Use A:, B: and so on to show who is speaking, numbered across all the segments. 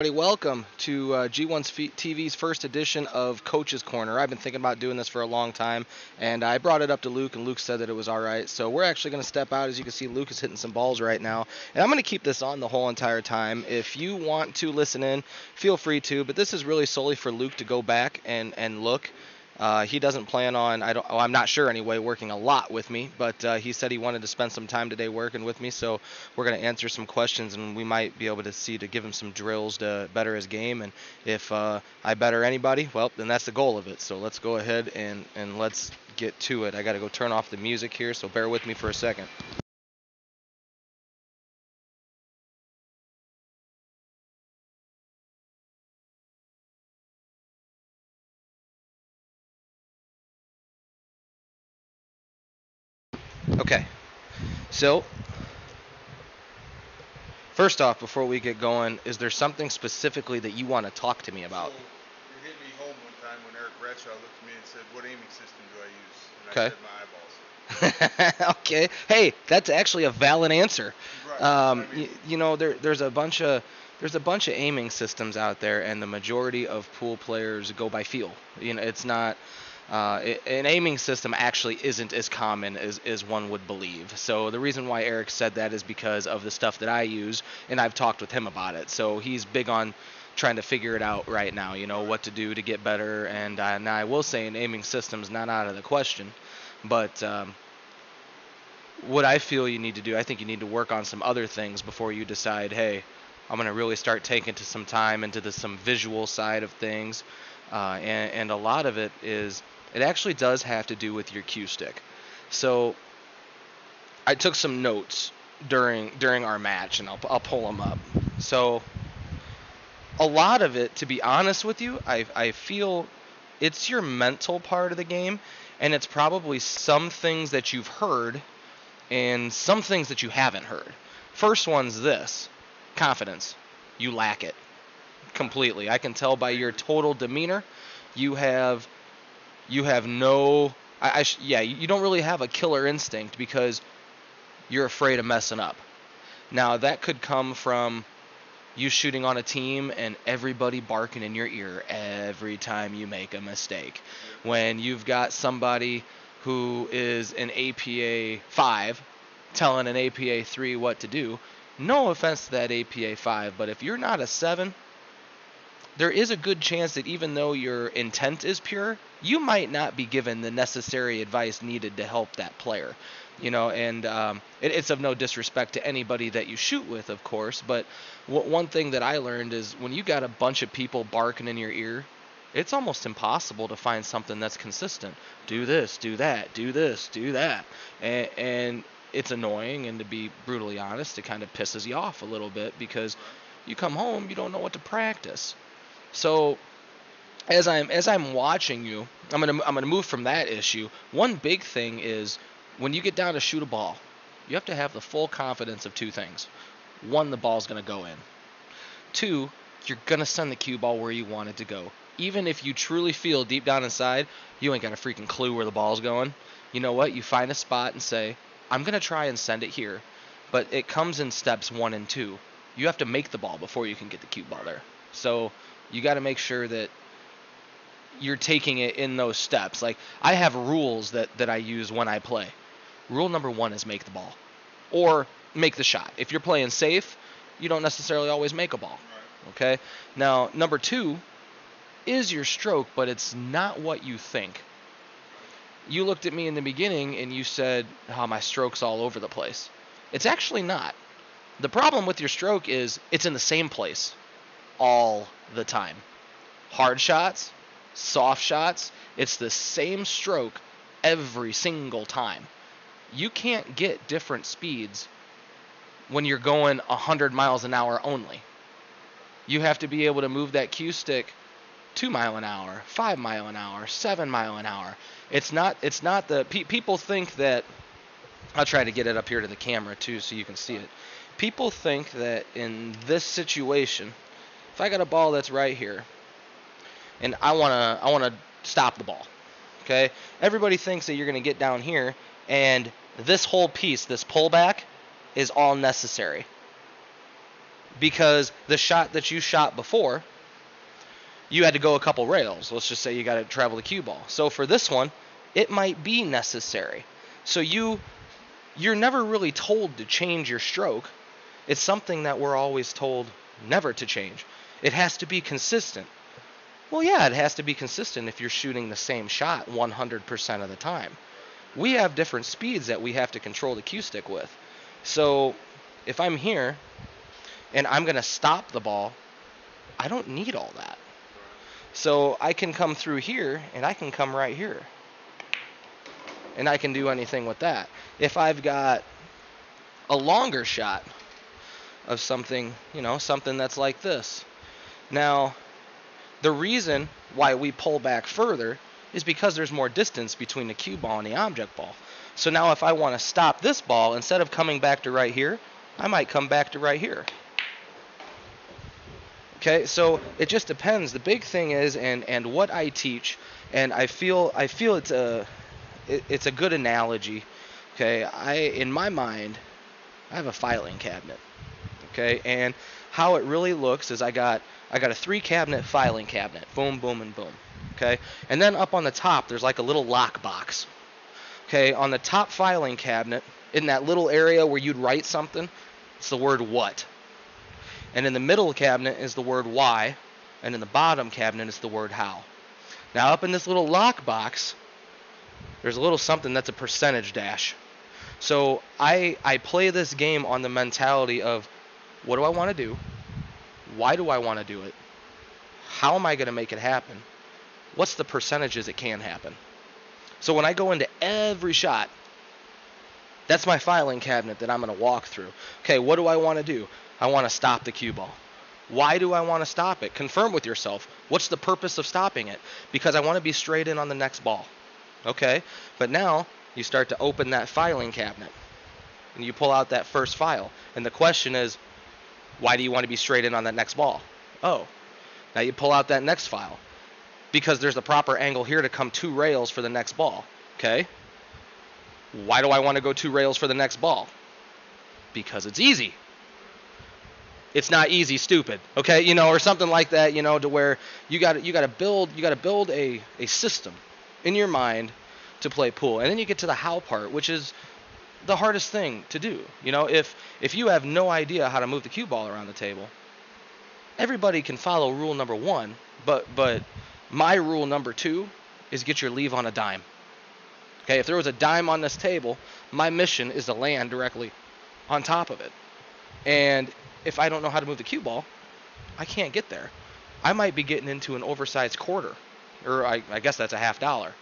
A: Everybody, welcome to G1TV's first edition of Coach's Corner. I've been thinking about doing this for a long time, and I brought it up to Luke, and Luke said that it was all right. So we're actually going to step out. As you can see, Luke is hitting some balls right now, and I'm going to keep this on the whole entire time. If you want to listen in, feel free to, but this is really solely for Luke to go back and look. He doesn't plan on, I'm not sure anyway, working a lot with me, but he said he wanted to spend some time today working with me, so we're going to answer some questions, and we might be able to see to give him some drills to better his game. And if I better anybody, well, then that's the goal of it. So let's go ahead and let's get to it. I got to go turn off the music here, so bear with me for a second. Okay, so first off, before we get going, is there something specifically that you want to talk to me about?
B: So you hit me home one time when Eric Bradshaw looked at me and said, "What aiming system do I use?" And I
A: Okay.
B: said, "My eyeballs."
A: Okay. Hey, that's actually a valid answer.
B: Right.
A: There's a bunch of aiming systems out there, and the majority of pool players go by feel. It's not. An aiming system actually isn't as common as one would believe. So the reason why Eric said that is because of the stuff that I use, and I've talked with him about it. So he's big on trying to figure it out right now. What to do to get better. And now I will say an aiming system's not out of the question, but what I feel you need to do, I think you need to work on some other things before you decide, hey, I'm going to really start taking to some time into some visual side of things. And a lot of it actually does have to do with your cue stick. So I took some notes during our match, and I'll pull them up. So a lot of it, to be honest with you, I feel it's your mental part of the game, and it's probably some things that you've heard and some things that you haven't heard. First one's this: confidence. You lack it completely. I can tell by your total demeanor. You have no. Yeah, you don't really have a killer instinct because you're afraid of messing up. Now that could come from you shooting on a team and everybody barking in your ear every time you make a mistake. When you've got somebody who is an APA 5 telling an APA 3 what to do, no offense to that APA 5, but if you're not a 7, there is a good chance that even though your intent is pure, you might not be given the necessary advice needed to help that player. And it's of no disrespect to anybody that you shoot with, of course, but one thing that I learned is when you got a bunch of people barking in your ear, it's almost impossible to find something that's consistent. Do this, do that, do this, do that. And it's annoying, and to be brutally honest, it kind of pisses you off a little bit because you come home, you don't know what to practice. So as I'm watching you, I'm gonna move from that issue. One big thing is when you get down to shoot a ball, you have to have the full confidence of two things. One, the ball's gonna go in. Two, you're gonna send the cue ball where you want it to go. Even if you truly feel deep down inside you ain't got a freaking clue where the ball's going, you know what? You find a spot and say, I'm gonna try and send it here. But it comes in steps 1 and 2. You have to make the ball before you can get the cue ball there. So you got to make sure that you're taking it in those steps. Like, I have rules that I use when I play. Rule number 1 is make the ball or make the shot. If you're playing safe, you don't necessarily always make a ball. Okay? Now, number 2 is your stroke, but it's not what you think. You looked at me in the beginning and you said, "Oh, my stroke's all over the place." It's actually not. The problem with your stroke is it's in the same place all the time. Hard shots, soft shots, it's the same stroke every single time. You can't get different speeds when you're going 100 miles an hour only. You have to be able to move that cue stick 2 mile an hour, 5 mile an hour, 7 mile an hour. It's not the people think that. I'll try to get it up here to the camera too so you can see it. People think that in this situation, if I got a ball that's right here and I want to stop the ball, okay? Everybody thinks that you're going to get down here and this whole piece, this pullback, is all necessary. because the shot that you shot before, you had to go a couple rails. Let's just say you got to travel the cue ball. So for this one, it might be necessary. So you're never really told to change your stroke. It's something that we're always told never to change. It has to be consistent. Well, yeah, it has to be consistent if you're shooting the same shot 100% of the time. We have different speeds that we have to control the cue stick with. So if I'm here and I'm going to stop the ball, I don't need all that. So I can come through here and I can come right here. And I can do anything with that. If I've got a longer shot of something, something that's like this. Now, the reason why we pull back further is because there's more distance between the cue ball and the object ball. So now if I want to stop this ball, instead of coming back to right here, I might come back to right here. Okay, so it just depends. The big thing is, and what I teach, and I feel it's a good analogy. Okay, in my mind, I have a filing cabinet. Okay, and how it really looks is I got a 3-cabinet filing cabinet. Boom, boom, and boom. Okay, and then up on the top there's like a little lock box. Okay, on the top filing cabinet, in that little area where you'd write something, it's the word what. And in the middle cabinet is the word why, and in the bottom cabinet is the word how. Now up in this little lock box, there's a little something that's a percentage dash. So I play this game on the mentality of, what do I want to do? Why do I want to do it? How am I going to make it happen? What's the percentages it can happen? So when I go into every shot, that's my filing cabinet that I'm going to walk through. Okay, what do I want to do? I want to stop the cue ball. Why do I want to stop it? Confirm with yourself. What's the purpose of stopping it? Because I want to be straight in on the next ball. Okay, but now you start to open that filing cabinet and you pull out that first file. And the question is, why do you want to be straight in on that next ball? Oh, now you pull out that next file because there's a proper angle here to come 2 rails for the next ball. Okay, why do I want to go 2 rails for the next ball? Because it's easy. It's not easy, stupid. Okay, or something like that. To where you got to build a system in your mind to play pool, and then you get to the how part, which is the hardest thing to do. If you have no idea how to move the cue ball around the table, everybody can follow rule number 1, but my rule number 2 is get your leave on a dime. Okay, if there was a dime on this table, my mission is to land directly on top of it. And if I don't know how to move the cue ball, I can't get there. I might be getting into an oversized quarter, or I guess that's a $50.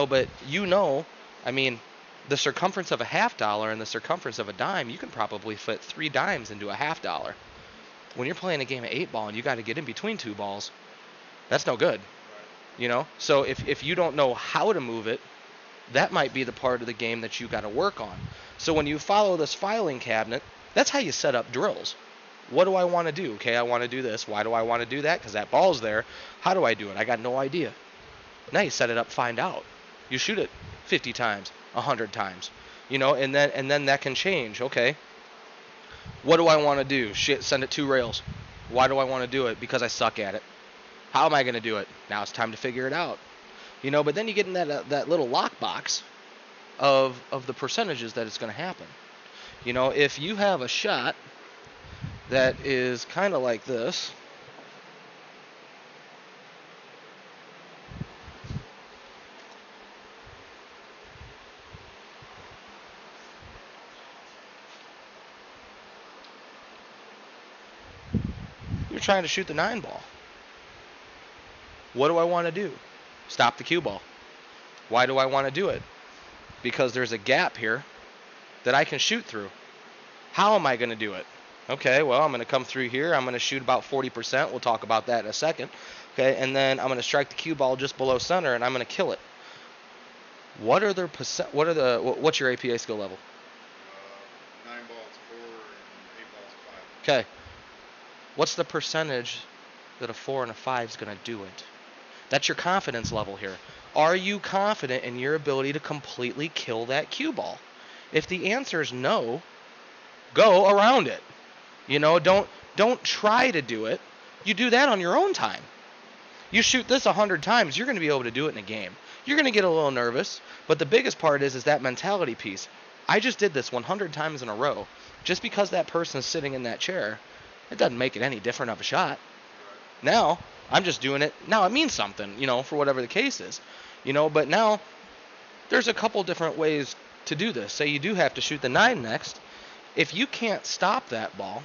A: But I mean, the circumference of a $50 and the circumference of a dime, you can probably fit 3 dimes into a $50. When you're playing a game of 8-ball and you got to get in between 2 balls, that's no good. So if you don't know how to move it, that might be the part of the game that you got to work on. So when you follow this filing cabinet, that's how you set up drills. What do I want to do? Okay, I want to do this. Why do I want to do that? Because that ball's there. How do I do it? I got no idea. Now you set it up, find out. You shoot it 50 times, 100 times, and then that can change. Okay, what do I want to do? Shit, send it 2 rails. Why do I want to do it? Because I suck at it. How am I going to do it? Now it's time to figure it out. But then you get in that little lockbox of the percentages that it's going to happen. If you have a shot that is kind of like this, you're trying to shoot the 9 ball. What do I want to do? Stop the cue ball. Why do I want to do it? Because there's a gap here that I can shoot through. How am I going to do it? Okay, well, I'm going to come through here. I'm going to shoot about 40%. We'll talk about that in a second. Okay, and then I'm going to strike the cue ball just below center, and I'm going to kill it. What's your APA skill level?
B: 9 balls 4 and 8 balls 5.
A: Okay. What's the percentage that a 4 and a 5 is going to do it? That's your confidence level here. Are you confident in your ability to completely kill that cue ball? If the answer is no, go around it. Don't Don't try to do it. You do that on your own time. You shoot this 100 times, you're going to be able to do it in a game. You're going to get a little nervous, but the biggest part is that mentality piece. I just did this 100 times in a row. Just because that person is sitting in that chair, it doesn't make it any different of a shot. Now, I'm just doing it. Now it means something, for whatever the case is. But now there's a couple different ways to do this. Say you do have to shoot the 9 next. If you can't stop that ball,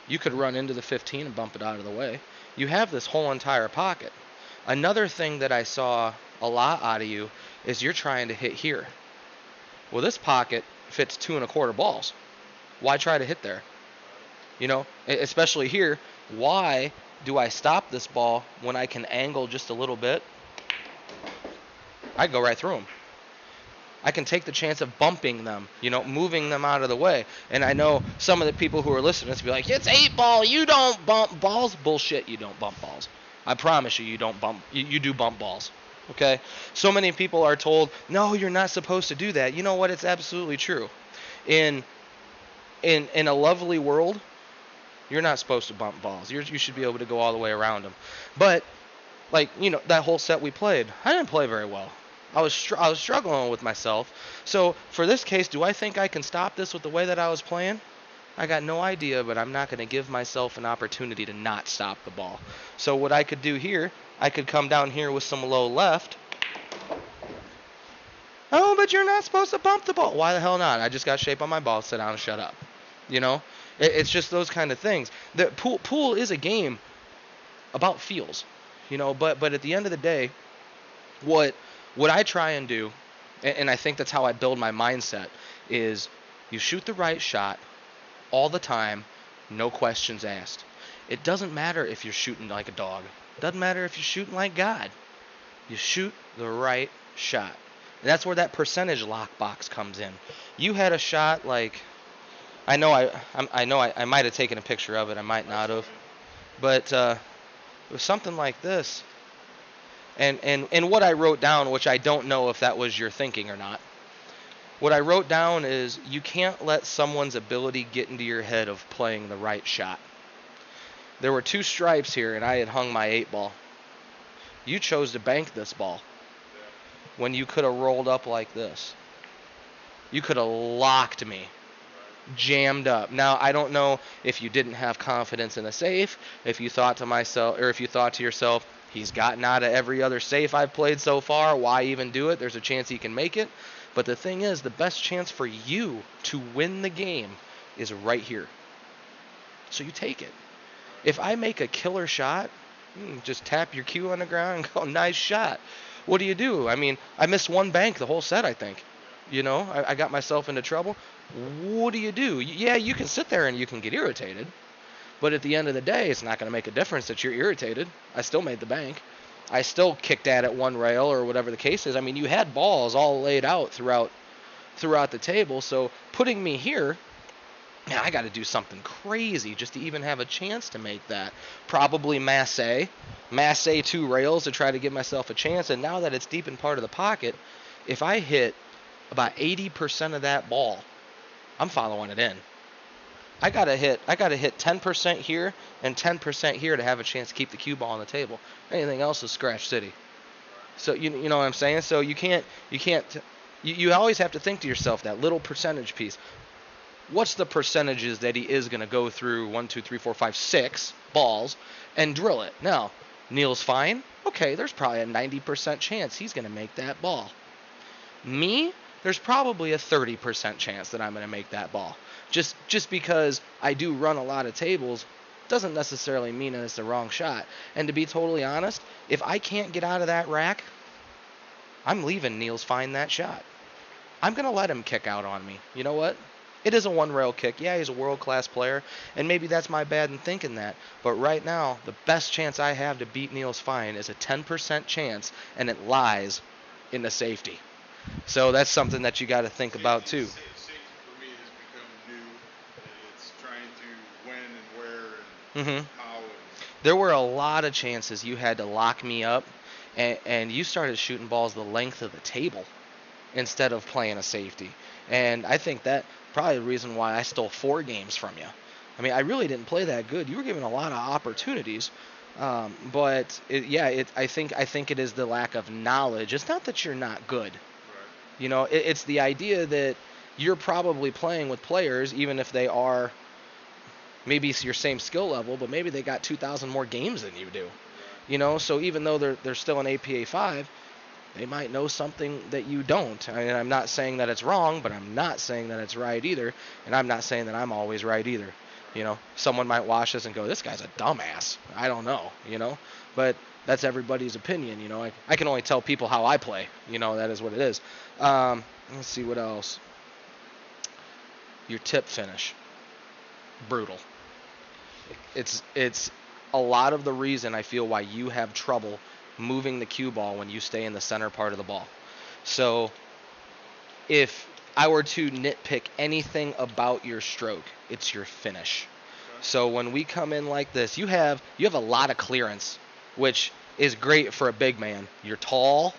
A: you could run into the 15 and bump it out of the way. You have this whole entire pocket. Another thing that I saw a lot out of you is you're trying to hit here. Well, this pocket fits 2 1/4 balls. Why try to hit there? Especially here. Why do I stop this ball when I can angle just a little bit? I go right through them. I can take the chance of bumping them, moving them out of the way. And I know some of the people who are listening to be like, it's 8-ball, you don't bump balls. Bullshit, you don't bump balls. I promise you don't bump. You do bump balls. Okay? So many people are told, no, you're not supposed to do that. You know what? It's absolutely true. In a lovely world, you're not supposed to bump balls. You should be able to go all the way around them. But, that whole set we played, I didn't play very well. I was struggling with myself. So for this case, do I think I can stop this with the way that I was playing? I got no idea, but I'm not going to give myself an opportunity to not stop the ball. So what I could do here, I could come down here with some low left. Oh, but you're not supposed to bump the ball. Why the hell not? I just got shape on my ball. Sit down and shut up. It's just those kind of things. The pool is a game about feels, but at the end of the day, what I try and do, and I think that's how I build my mindset, is you shoot the right shot all the time, no questions asked. It doesn't matter if you're shooting like a dog. It doesn't matter if you're shooting like God. You shoot the right shot. And that's where that percentage lockbox comes in. You had a shot like, I know I might have taken a picture of it. I might not have. But it was something like this. And what I wrote down, which I don't know if that was your thinking or not, what I wrote down is you can't let someone's ability get into your head of playing the right shot. There were 2 stripes here, and I had hung my 8-ball. You chose to bank this ball when you could have rolled up like this. You could have locked me, jammed up. Now, I don't know if you didn't have confidence in the safe, if you thought to yourself, he's gotten out of every other safe I've played so far. Why even do it? There's a chance he can make it. But the thing is, the best chance for you to win the game is right here. So you take it. If I make a killer shot, just tap your cue on the ground and go, nice shot. What do? I mean, I missed 1 bank the whole set, I think. I got myself into trouble. What do? Yeah, you can sit there and you can get irritated. But at the end of the day, it's not going to make a difference that you're irritated. I still made the bank. I still kicked at it 1 rail or whatever the case is. I mean, you had balls all laid out throughout the table. So putting me here, man, I got to do something crazy just to even have a chance to make that. Probably masse 2 rails to try to give myself a chance. And now that it's deep in part of the pocket, if I hit about 80% of that ball, I'm following it in. I gotta hit 10% here and 10% here to have a chance to keep the cue ball on the table. Anything else is scratch city. So you know what I'm saying? So you always have to think to yourself that little percentage piece. What's the percentages that he is gonna go through 1, 2, 3, 4, 5, 6 balls and drill it? Now, Neil's fine. Okay, there's probably a 90% chance he's gonna make that ball. Me, there's probably a 30% chance that I'm gonna make that ball. Just because I do run a lot of tables doesn't necessarily mean that it's the wrong shot. And to be totally honest, if I can't get out of that rack, I'm leaving Neil's fine that shot. I'm going to let him kick out on me. You know what? It is a 1-rail kick. Yeah, he's a world-class player, and maybe that's my bad in thinking that. But right now, the best chance I have to beat Neil's fine is a 10% chance, and it lies in the safety. So that's something that you got to think about too.
B: Safety for me has become new. It's trying to when and where and how.
A: There were a lot of chances you had to lock me up, and you started shooting balls the length of the table instead of playing a safety. And I think that probably the reason why I stole 4 games from you. I mean, I really didn't play that good. You were given a lot of opportunities, but I think it is the lack of knowledge. It's not that you're not good.
B: Right.
A: You know, it's the idea that you're probably playing with players, even if they are maybe your same skill level, but maybe they got 2,000 more games than you do.
B: Right.
A: You know, so even though they're still an APA 5, they might know something that you don't. I mean, I'm not saying that it's wrong, but I'm not saying that it's right either, and I'm not saying that I'm always right either. You know, someone might watch this and go, "This guy's a dumbass." I don't know, you know, but that's everybody's opinion. You know, I can only tell people how I play. You know, that is what it is. Let's see what else. Your tip finish, brutal. It's a lot of the reason I feel why you have trouble moving the cue ball when you stay in the center part of the ball. So if I were to nitpick anything about your stroke, it's your finish.
B: Okay.
A: So when we come in like this, you have a lot of clearance, which is great for a big man. You're tall,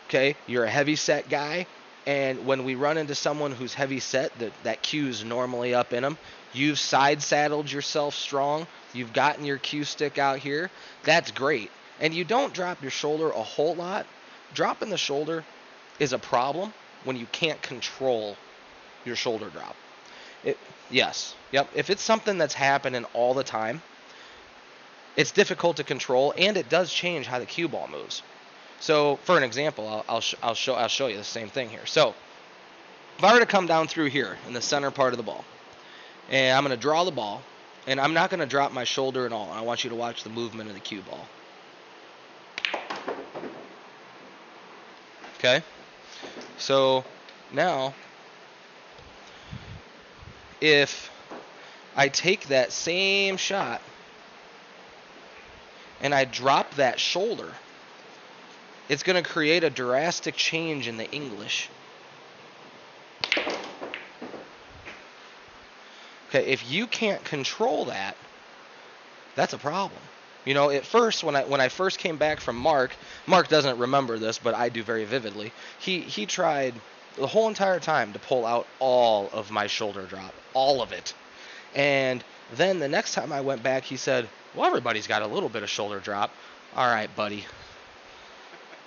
A: okay? You're a heavy set guy, and when we run into someone who's heavy set, that cue's normally up in them. You've side saddled yourself strong. You've gotten your cue stick out here. That's great. And you don't drop your shoulder a whole lot. Dropping the shoulder is a problem when you can't control your shoulder drop. Yes. Yep. If it's something that's happening all the time, it's difficult to control, and it does change how the cue ball moves. So, for an example, I'll show you the same thing here. So, if I were to come down through here in the center part of the ball, and I'm going to draw the ball, and I'm not going to drop my shoulder at all. I want you to watch the movement of the cue ball. Okay? So, now, if I take that same shot and I drop that shoulder, it's going to create a drastic change in the English. Okay, if you can't control that, that's a problem. You know, at first, when I first came back from Mark doesn't remember this, but I do very vividly. He tried the whole entire time to pull out all of my shoulder drop, all of it. And then the next time I went back, he said, "Well, everybody's got a little bit of shoulder drop." All right, buddy.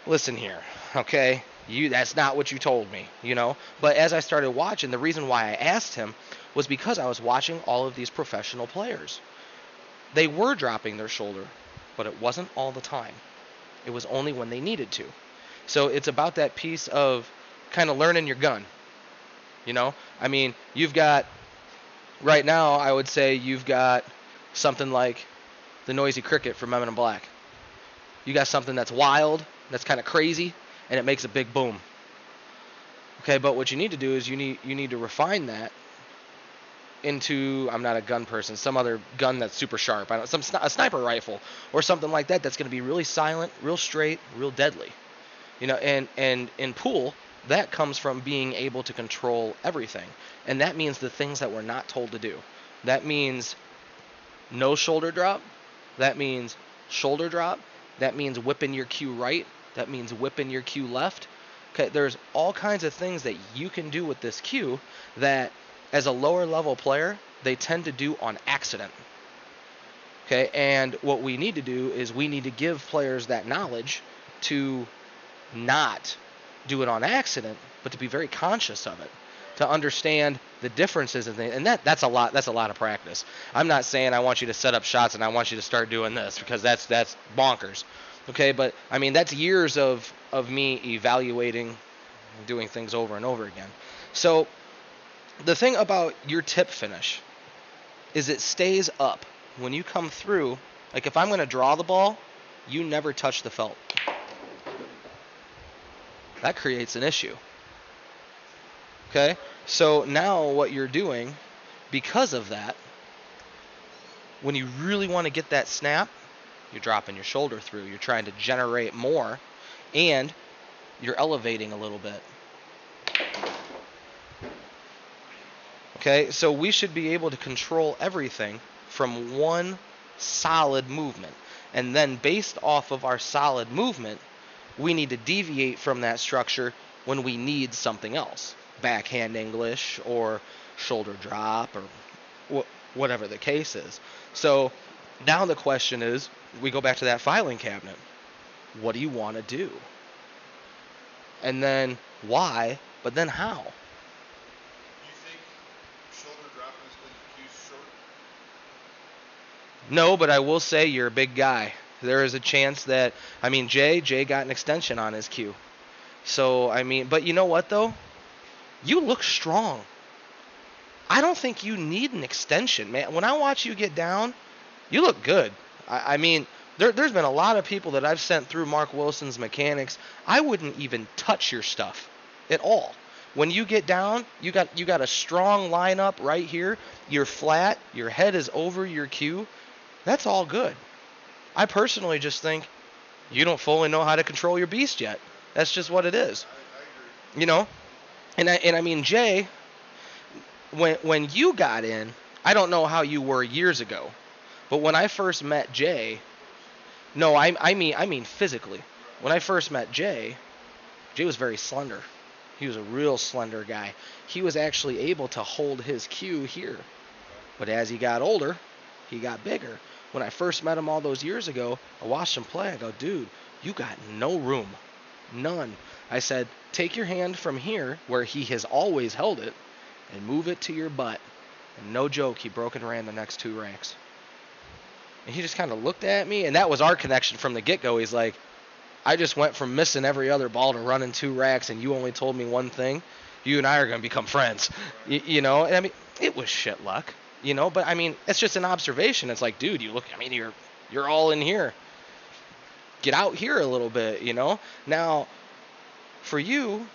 A: Listen here, okay? That's not what you told me, you know? But as I started watching, the reason why I asked him was because I was watching all of these professional players. They were dropping their shoulder, but it wasn't all the time. It was only when they needed to. So it's about that piece of kind of learning your gun. You know? I mean, you've got, right now, I would say you've got something like the Noisy Cricket from Men in Black. You got something that's wild, that's kind of crazy, and it makes a big boom. Okay, but what you need to do is you need to refine that into, I'm not a gun person, some other gun that's super sharp. A sniper rifle or something like that that's going to be really silent, real straight, real deadly. You know, and in pool, that comes from being able to control everything. And that means the things that we're not told to do. That means no shoulder drop. That means shoulder drop. That means whipping your cue right. That means whipping your cue left. Okay, there's all kinds of things that you can do with this cue that as a lower level player, they tend to do on accident. Okay, and what we need to do is we need to give players that knowledge to not do it on accident, but to be very conscious of it, to understand the differences and things. And that's a lot of practice. I'm not saying I want you to set up shots and I want you to start doing this, because that's bonkers. Okay, but I mean, that's years of me evaluating, doing things over and over again. So the thing about your tip finish is it stays up. When you come through, like if I'm going to draw the ball, you never touch the felt. That creates an issue. Okay? So now what you're doing, because of that, when you really want to get that snap, you're dropping your shoulder through. You're trying to generate more, and you're elevating a little bit. Okay? So we should be able to control everything from one solid movement. And then based off of our solid movement, we need to deviate from that structure when we need something else. Backhand English or shoulder drop or whatever the case is. So now the question is, we go back to that filing cabinet. What do you want to do? And then why, but then how?
B: You think shoulder dropping is because the cue's short?
A: No, but I will say you're a big guy. There is a chance that, I mean, Jay got an extension on his cue. So, I mean, but you know what, though? You look strong. I don't think you need an extension, man. When I watch you get down, you look good. I mean, there's been a lot of people that I've sent through Mark Wilson's mechanics. I wouldn't even touch your stuff at all. When you get down, you got a strong lineup right here. You're flat. Your head is over your cue. That's all good. I personally just think you don't fully know how to control your beast yet. That's just what it is.
B: I agree.
A: You know? And I mean, Jay, when you got in, I don't know how you were years ago, but when I first met Jay, no, I mean physically. When I first met Jay was very slender. He was a real slender guy. He was actually able to hold his cue here. But as he got older, he got bigger. When I first met him all those years ago, I watched him play. I go, dude, you got no room. None. I said, take your hand from here, where he has always held it, and move it to your butt. And no joke, he broke and ran the next 2 racks. And he just kind of looked at me, and that was our connection from the get-go. He's like, I just went from missing every other ball to running 2 racks, and you only told me one thing. You and I are going to become friends. You know, and I mean, it was shit luck. You know, but I mean, it's just an observation. It's like, dude, you look, I mean, you're all in here. Get out here a little bit, you know. Now, for you,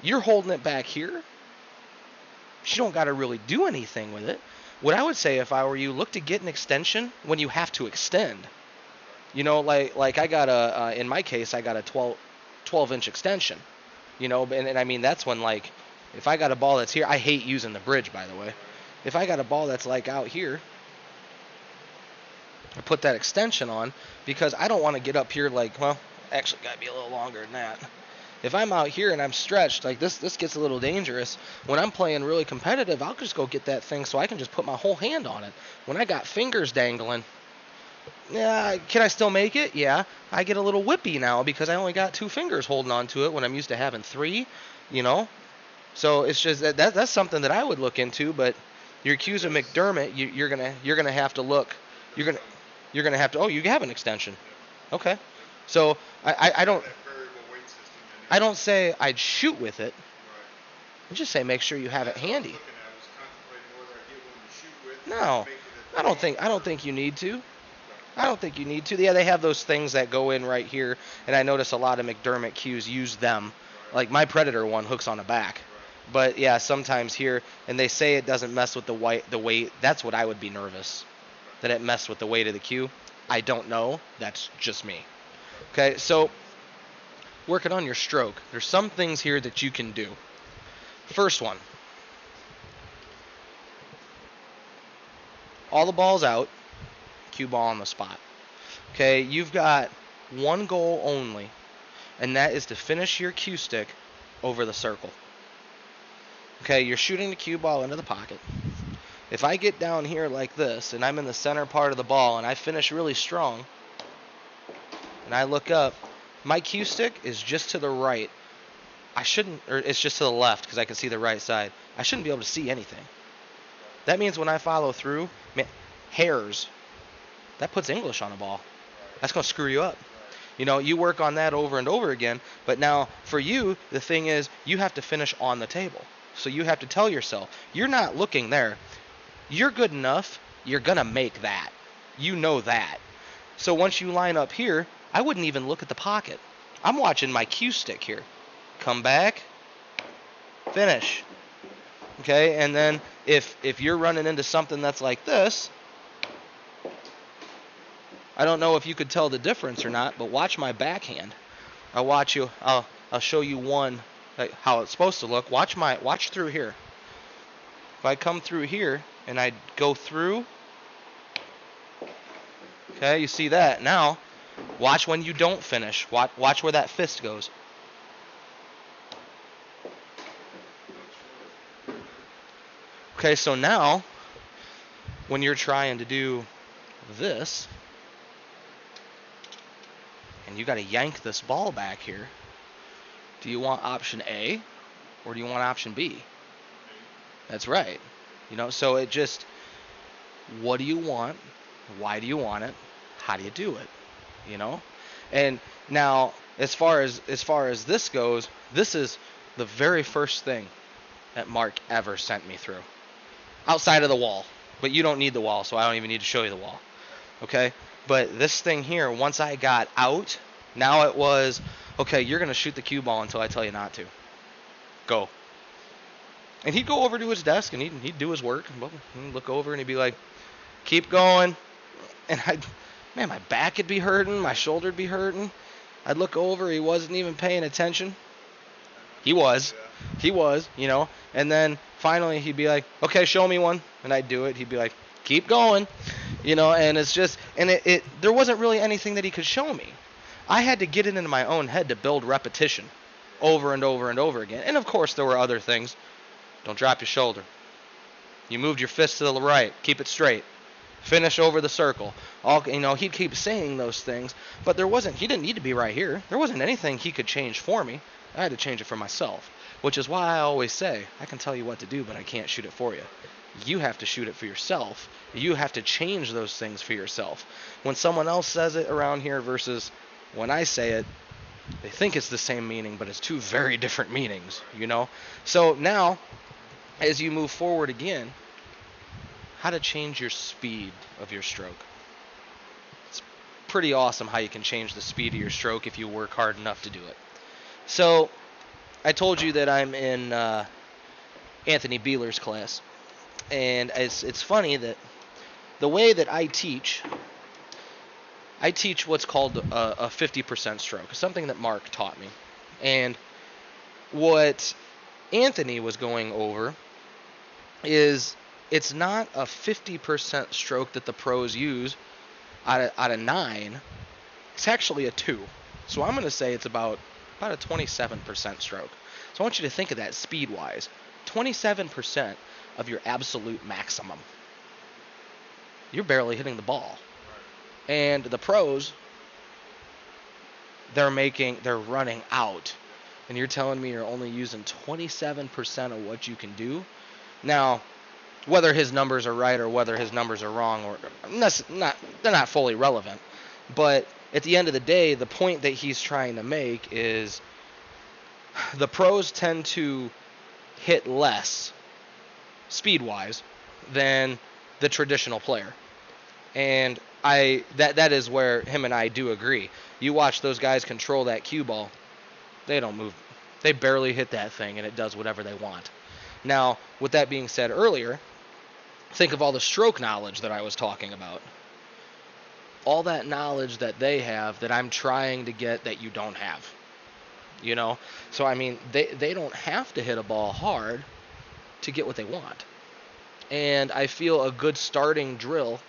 A: you're holding it back here. You don't got to really do anything with it. What I would say if I were you, look to get an extension when you have to extend. You know, like I got in my case, I got a 12-inch extension. You know, and I mean, that's when, like, if I got a ball that's here, I hate using the bridge, by the way. If I got a ball that's like out here, I put that extension on because I don't want to get up here like, well, actually got to be a little longer than that. If I'm out here and I'm stretched, like this gets a little dangerous. When I'm playing really competitive, I'll just go get that thing so I can just put my whole hand on it. When I got fingers dangling, yeah, can I still make it? Yeah. I get a little whippy now because I only got 2 fingers holding on to it when I'm used to having 3, you know? So it's just that's something that I would look into, but your cues of McDermott, you're gonna have to look. You're gonna have to. Oh, you have an extension. Okay. So I don't.
B: That variable weight system in
A: I
B: there.
A: don't say I'd shoot with it.
B: Right.
A: I just say make sure you have it
B: That's what I was
A: handy.
B: looking at. I was contemplating whether I get one to shoot with.
A: No,
B: Make it
A: I don't think you need to. I don't think you need to. Yeah, they have those things that go in right here, and I notice a lot of McDermott cues use them. Like my Predator one hooks on the back. But yeah, sometimes here, and they say it doesn't mess with the weight. That's what I would be nervous, that it messed with the weight of the cue. I don't know. That's just me. Okay, so working on your stroke. There's some things here that you can do. First one. All the balls out. Cue ball on the spot. Okay, you've got one goal only, and that is to finish your cue stick over the circle. Okay, you're shooting the cue ball into the pocket. If I get down here like this, and I'm in the center part of the ball, and I finish really strong, and I look up, my cue stick is just to the right. Or it's just to the left, because I can see the right side. I shouldn't be able to see anything. That means when I follow through, man, hairs, that puts English on a ball. That's going to screw you up. You know, you work on that over and over again, but now for you, the thing is, you have to finish on the table. So you have to tell yourself, you're not looking there. You're good enough, you're going to make that. You know that. So once you line up here, I wouldn't even look at the pocket. I'm watching my cue stick here. Come back, finish. Okay, and then if you're running into something that's like this, I don't know if you could tell the difference or not, but watch my backhand. I'll show you one, like how it's supposed to look. Watch through here. If I come through here and I go through, okay, you see that. Now, watch when you don't finish. Watch where that fist goes. Okay, so now when you're trying to do this, and you got to yank this ball back here, do you want option A or do you want option B? That's right. So it just, what do you want? Why do you want it? How do you do it? And now, as far as this goes, this is the very first thing that Mark ever sent me through, outside of the wall. But you don't need the wall, so I don't even need to show you the wall. Okay? But this thing here, once I got out, now it was, okay, you're going to shoot the cue ball until I tell you not to. Go. And he'd go over to his desk, and he'd do his work. He'd look over, and he'd be like, keep going. And my back would be hurting. My shoulder would be hurting. I'd look over. He wasn't even paying attention. He was. And then finally he'd be like, okay, show me one. And I'd do it. He'd be like, keep going. And it's just, and it there wasn't really anything that he could show me. I had to get it into my own head to build repetition over and over and over again. And of course there were other things. Don't drop your shoulder. You moved your fist to the right. Keep it straight. Finish over the circle. He'd keep saying those things, but he didn't need to be right here. There wasn't anything he could change for me. I had to change it for myself, which is why I always say, I can tell you what to do, but I can't shoot it for you. You have to shoot it for yourself. You have to change those things for yourself. When someone else says it around here versus when I say it, they think it's the same meaning, but it's two very different meanings, So now, as you move forward again, how to change your speed of your stroke. It's pretty awesome how you can change the speed of your stroke if you work hard enough to do it. So, I told you that I'm in Anthony Beeler's class, and it's funny that the way that I teach what's called a 50% stroke, something that Mark taught me. And what Anthony was going over is, it's not a 50% stroke that the pros use out of 9. It's actually a 2. So I'm going to say it's about a 27% stroke. So I want you to think of that speed-wise. 27% of your absolute maximum. You're barely hitting the ball. And the pros, they're running out. And you're telling me you're only using 27% of what you can do? Now, whether his numbers are right or whether his numbers are wrong, or they're not fully relevant. But at the end of the day, the point that he's trying to make is the pros tend to hit less speed-wise than the traditional player. And that is where him and I do agree. You watch those guys control that cue ball, they don't move. They barely hit that thing, and it does whatever they want. Now, with that being said earlier, think of all the stroke knowledge that I was talking about. All that knowledge that they have that I'm trying to get that you don't have. So I mean, they don't have to hit a ball hard to get what they want. And I feel a good starting drill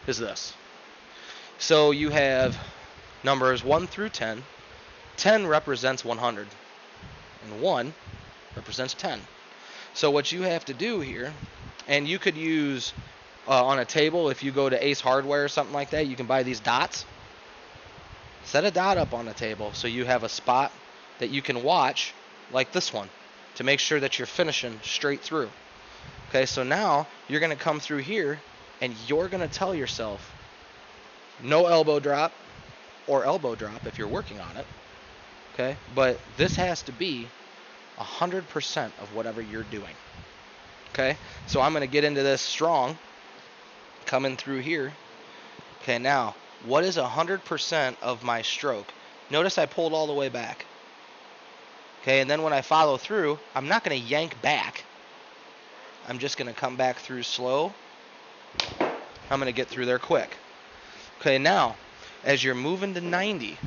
A: is this. So you have numbers 1 through 10. 10 represents 100. And 1 represents 10. So what you have to do here, and you could use on a table, if you go to Ace Hardware or something like that, you can buy these dots. Set a dot up on the table so you have a spot that you can watch, like this one, to make sure that you're finishing straight through. Okay, so now you're going to come through here, and you're going to tell yourself, no elbow drop or elbow drop if you're working on it. Okay, but this has to be 100% of whatever you're doing. Okay, so I'm going to get into this strong, coming through here. Okay, now, what is 100% of my stroke? Notice I pulled all the way back. Okay, and then when I follow through, I'm not going to yank back. I'm just going to come back through slow. I'm going to get through there quick. Okay, now, as you're moving to 90,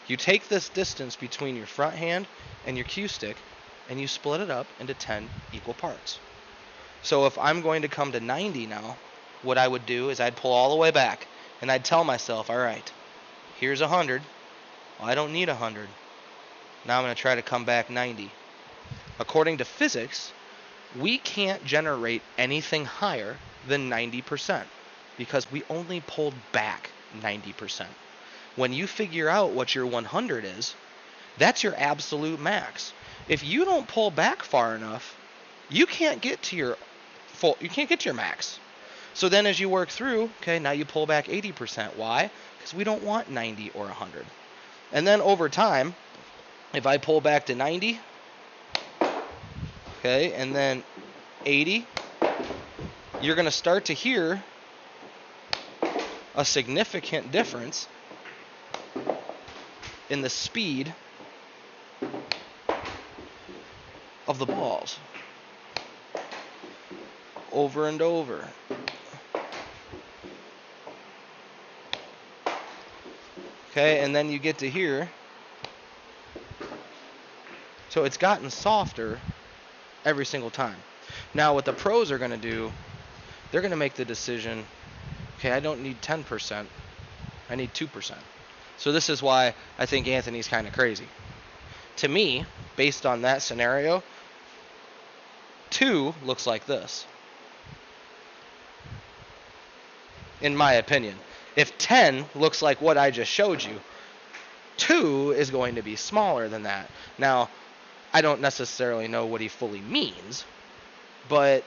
A: you take this distance between your front hand and your cue stick, and you split it up into 10 equal parts. So if I'm going to come to 90 now, what I would do is I'd pull all the way back, and I'd tell myself, all right, here's 100. Well, I don't need 100. Now I'm going to try to come back 90. According to physics, we can't generate anything higher than 90% because we only pulled back 90%. When you figure out what your 100 is, that's your absolute max. If you don't pull back far enough, you can't get to your max. So then as you work through, okay, now you pull back 80%. Why? Because we don't want 90 or 100. And then over time, if I pull back to 90, okay, and then 80, you're going to start to hear a significant difference in the speed of the balls over and over. Okay, and then you get to here. So it's gotten softer every single time. Now what the pros are going to do, they're going to make the decision, okay, I don't need 10%, I need 2%. So this is why I think Anthony's kind of crazy. To me, based on that scenario, 2 looks like this. In my opinion. If 10 looks like what I just showed you, 2 is going to be smaller than that. Now, I don't necessarily know what he fully means, but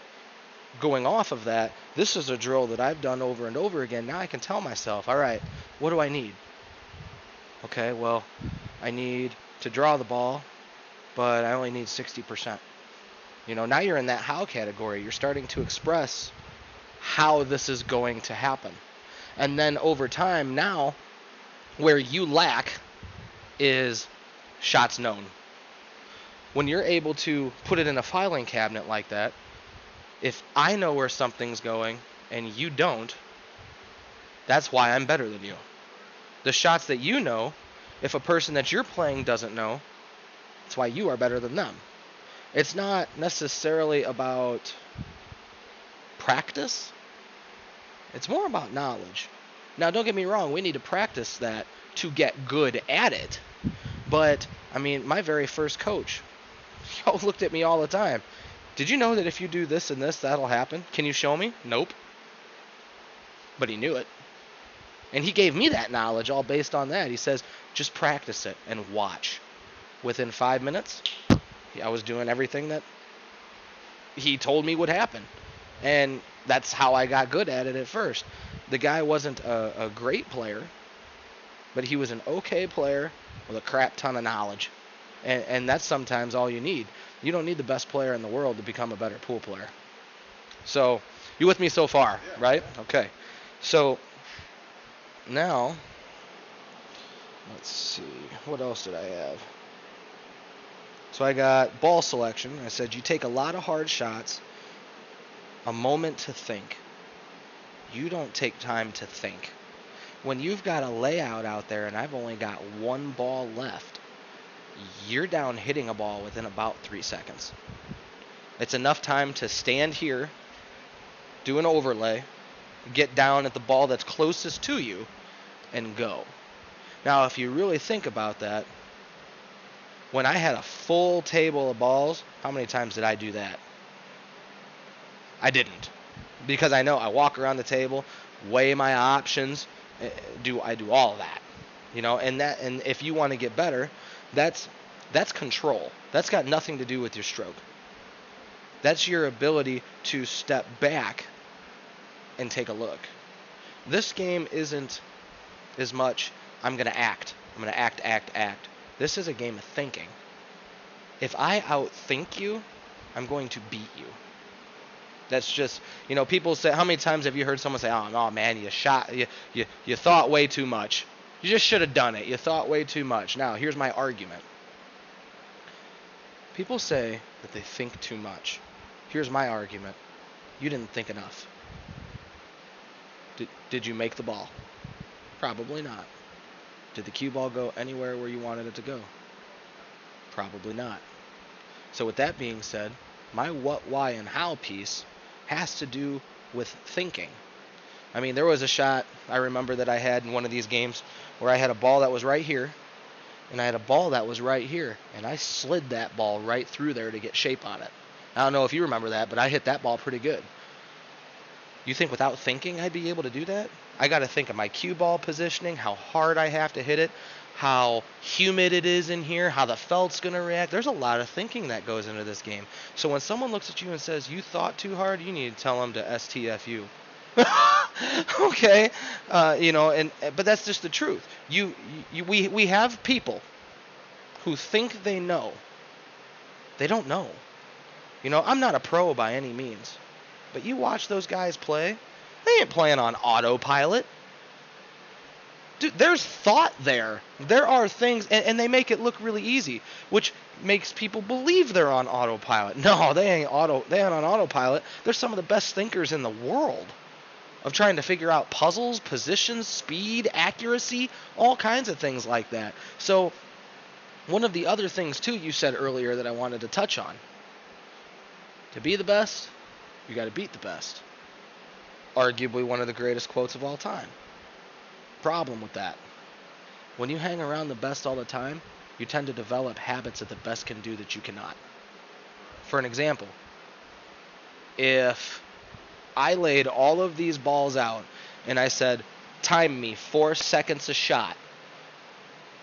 A: going off of that, this is a drill that I've done over and over again. Now I can tell myself, all right, what do I need? Okay, well, I need to draw the ball, but I only need 60%. You know, now you're in that how category. You're starting to express how this is going to happen. And then over time now, where you lack is shots known. When you're able to put it in a filing cabinet like that, if I know where something's going and you don't, that's why I'm better than you. The shots that you know, if a person that you're playing doesn't know, that's why you are better than them. It's not necessarily about practice. It's more about knowledge. Now, don't get me wrong, we need to practice that to get good at it. But, I mean, my very first coach, he looked at me all the time. Did you know that if you do this and this, that'll happen? Can you show me? Nope. But he knew it. And he gave me that knowledge all based on that. He says, just practice it and watch. Within 5 minutes, I was doing everything that he told me would happen. And that's how I got good at it at first. The guy wasn't a great player, but he was an okay player with a crap ton of knowledge. And that's sometimes all you need. You don't need the best player in the world to become a better pool player. So, you with me so far, right? Okay. So, now, let's see. What else did I have? So I got ball selection. I said you take a lot of hard shots, a moment to think. You don't take time to think. When you've got a layout out there and I've only got one ball left, you're down hitting a ball within about 3 seconds. It's enough time to stand here, do an overlay, get down at the ball that's closest to you, and go. Now, if you really think about that, when I had a full table of balls, how many times did I do that? I didn't. Because I know I walk around the table, weigh my options, I do all of that. You know, and if you want to get better, that's control. That's got nothing to do with your stroke. That's your ability to step back and take a look. This game isn't as much I'm going to act. I'm going to act. This is a game of thinking. If I outthink you, I'm going to beat you. That's just, you know, people say, how many times have you heard someone say, oh man, you thought way too much. You just should have done it. You thought way too much. Now, here's my argument. People say that they think too much. Here's my argument. You didn't think enough. Did you make the ball? Probably not. Did the cue ball go anywhere where you wanted it to go? Probably not. So with that being said, my what, why, and how piece has to do with thinking. I mean, there was a shot I remember that I had in one of these games where I had a ball that was right here, and I had a ball that was right here, and I slid that ball right through there to get shape on it. I don't know if you remember that, but I hit that ball pretty good. You think without thinking I'd be able to do that? I got to think of my cue ball positioning, how hard I have to hit it, how humid it is in here, how the felt's going to react. There's a lot of thinking that goes into this game. So when someone looks at you and says, you thought too hard, you need to tell them to STFU. Okay, but that's just the truth. We have people who think they know. They don't know. I'm not a pro by any means. But you watch those guys play, they ain't playing on autopilot. Dude, there's thought there. There are things, and they make it look really easy, which makes people believe they're on autopilot. No, they ain't on autopilot. They're some of the best thinkers in the world of trying to figure out puzzles, positions, speed, accuracy, all kinds of things like that. So one of the other things, too, you said earlier that I wanted to touch on. To be the best, you got to beat the best. Arguably one of the greatest quotes of all time. Problem with that. When you hang around the best all the time, you tend to develop habits that the best can do that you cannot. For an example, if I laid all of these balls out and I said, time me 4 seconds a shot,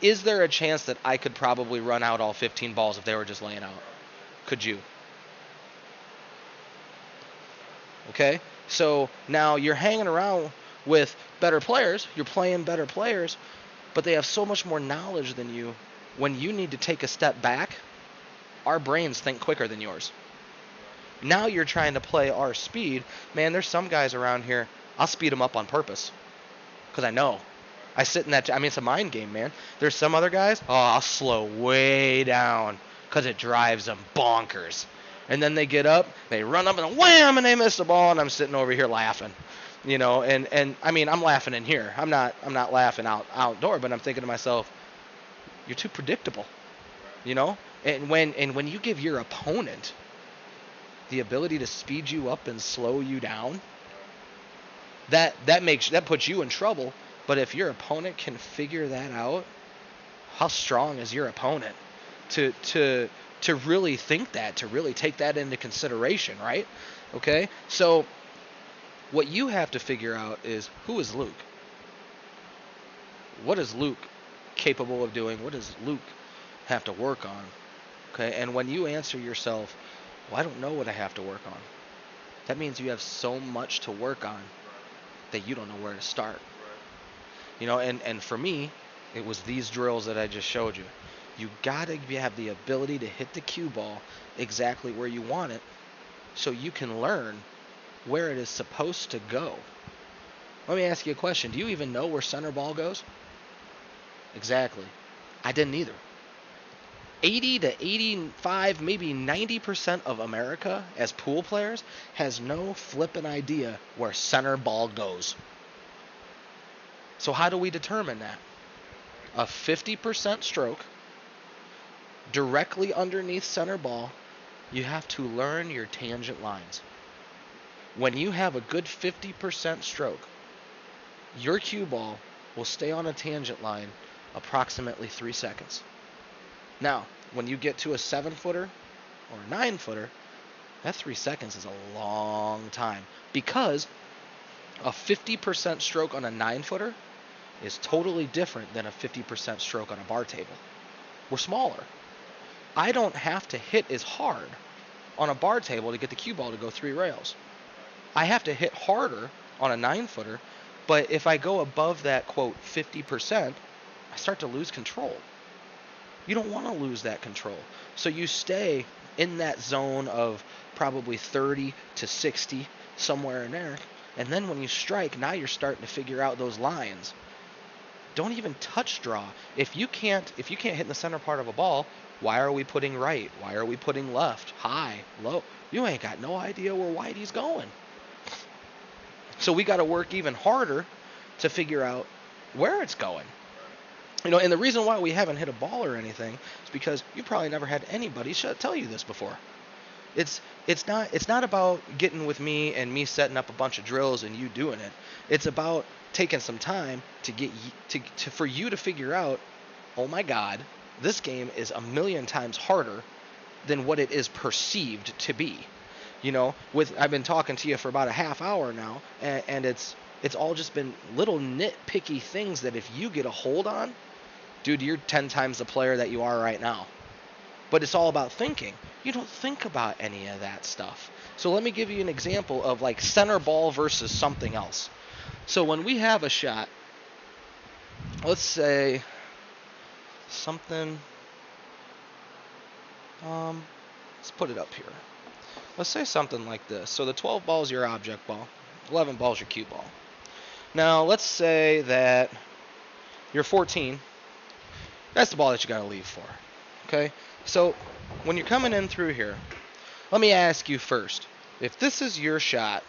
A: is there a chance that I could probably run out all 15 balls if they were just laying out? Could you? Okay, so now you're hanging around with better players, you're playing better players, but they have so much more knowledge than you. When you need to take a step back, our brains think quicker than yours. Now you're trying to play our speed. Man, there's some guys around here, I'll speed them up on purpose because I know. I sit in that, it's a mind game, man. There's some other guys, I'll slow way down because it drives them bonkers. And then they get up, they run up and wham, and they miss the ball, and I'm sitting over here laughing, and I'm laughing in here. I'm not laughing outdoor, but I'm thinking to myself, you're too predictable, And when you give your opponent the ability to speed you up and slow you down, that puts you in trouble. But if your opponent can figure that out, how strong is your opponent to really think that, to really take that into consideration, right? Okay, so what you have to figure out is, who is Luke? What is Luke capable of doing? What does Luke have to work on? Okay, and when you answer yourself, well, I don't know what I have to work on, that means you have so much to work on that you don't know where to start. And for me, it was these drills that I just showed you. You got to have the ability to hit the cue ball exactly where you want it so you can learn where it is supposed to go. Let me ask you a question. Do you even know where center ball goes? Exactly. I didn't either. 80 to 85, maybe 90% of America as pool players has no flippin' idea where center ball goes. So how do we determine that? A 50% stroke directly underneath center ball, you have to learn your tangent lines. When you have a good 50% stroke, your cue ball will stay on a tangent line approximately 3 seconds. Now, when you get to a 7-footer or a 9-footer, that 3 seconds is a long time, because a 50% stroke on a 9-footer is totally different than a 50% stroke on a bar table. We're smaller. I don't have to hit as hard on a bar table to get the cue ball to go 3 rails. I have to hit harder on a 9-footer, but if I go above that, quote, 50%, I start to lose control. You don't want to lose that control. So you stay in that zone of probably 30 to 60, somewhere in there, and then when you strike, now you're starting to figure out those lines. Don't even touch draw. If you can't hit in the center part of a ball, why are we putting right? Why are we putting left? High, low? You ain't got no idea where Whitey's going. So we got to work even harder to figure out where it's going. And the reason why we haven't hit a ball or anything is because you've probably never had anybody tell you this before. It's not about getting with me and me setting up a bunch of drills and you doing it. It's about taking some time for you to figure out, oh my God, this game is a million times harder than what it is perceived to be. You know, I've been talking to you for about a half hour now, and it's all just been little nitpicky things that if you get a hold on, dude, you're 10 times the player that you are right now. But it's all about thinking. You don't think about any of that stuff. So let me give you an example of like center ball versus something else. So when we have a shot, let's say something, let's put it up here. Let's say something like this. So the 12 ball is your object ball, 11 ball is your cue ball. Now let's say that you're 14. That's the ball that you got to leave for. Okay? So when you're coming in through here, let me ask you first. If this is your shot,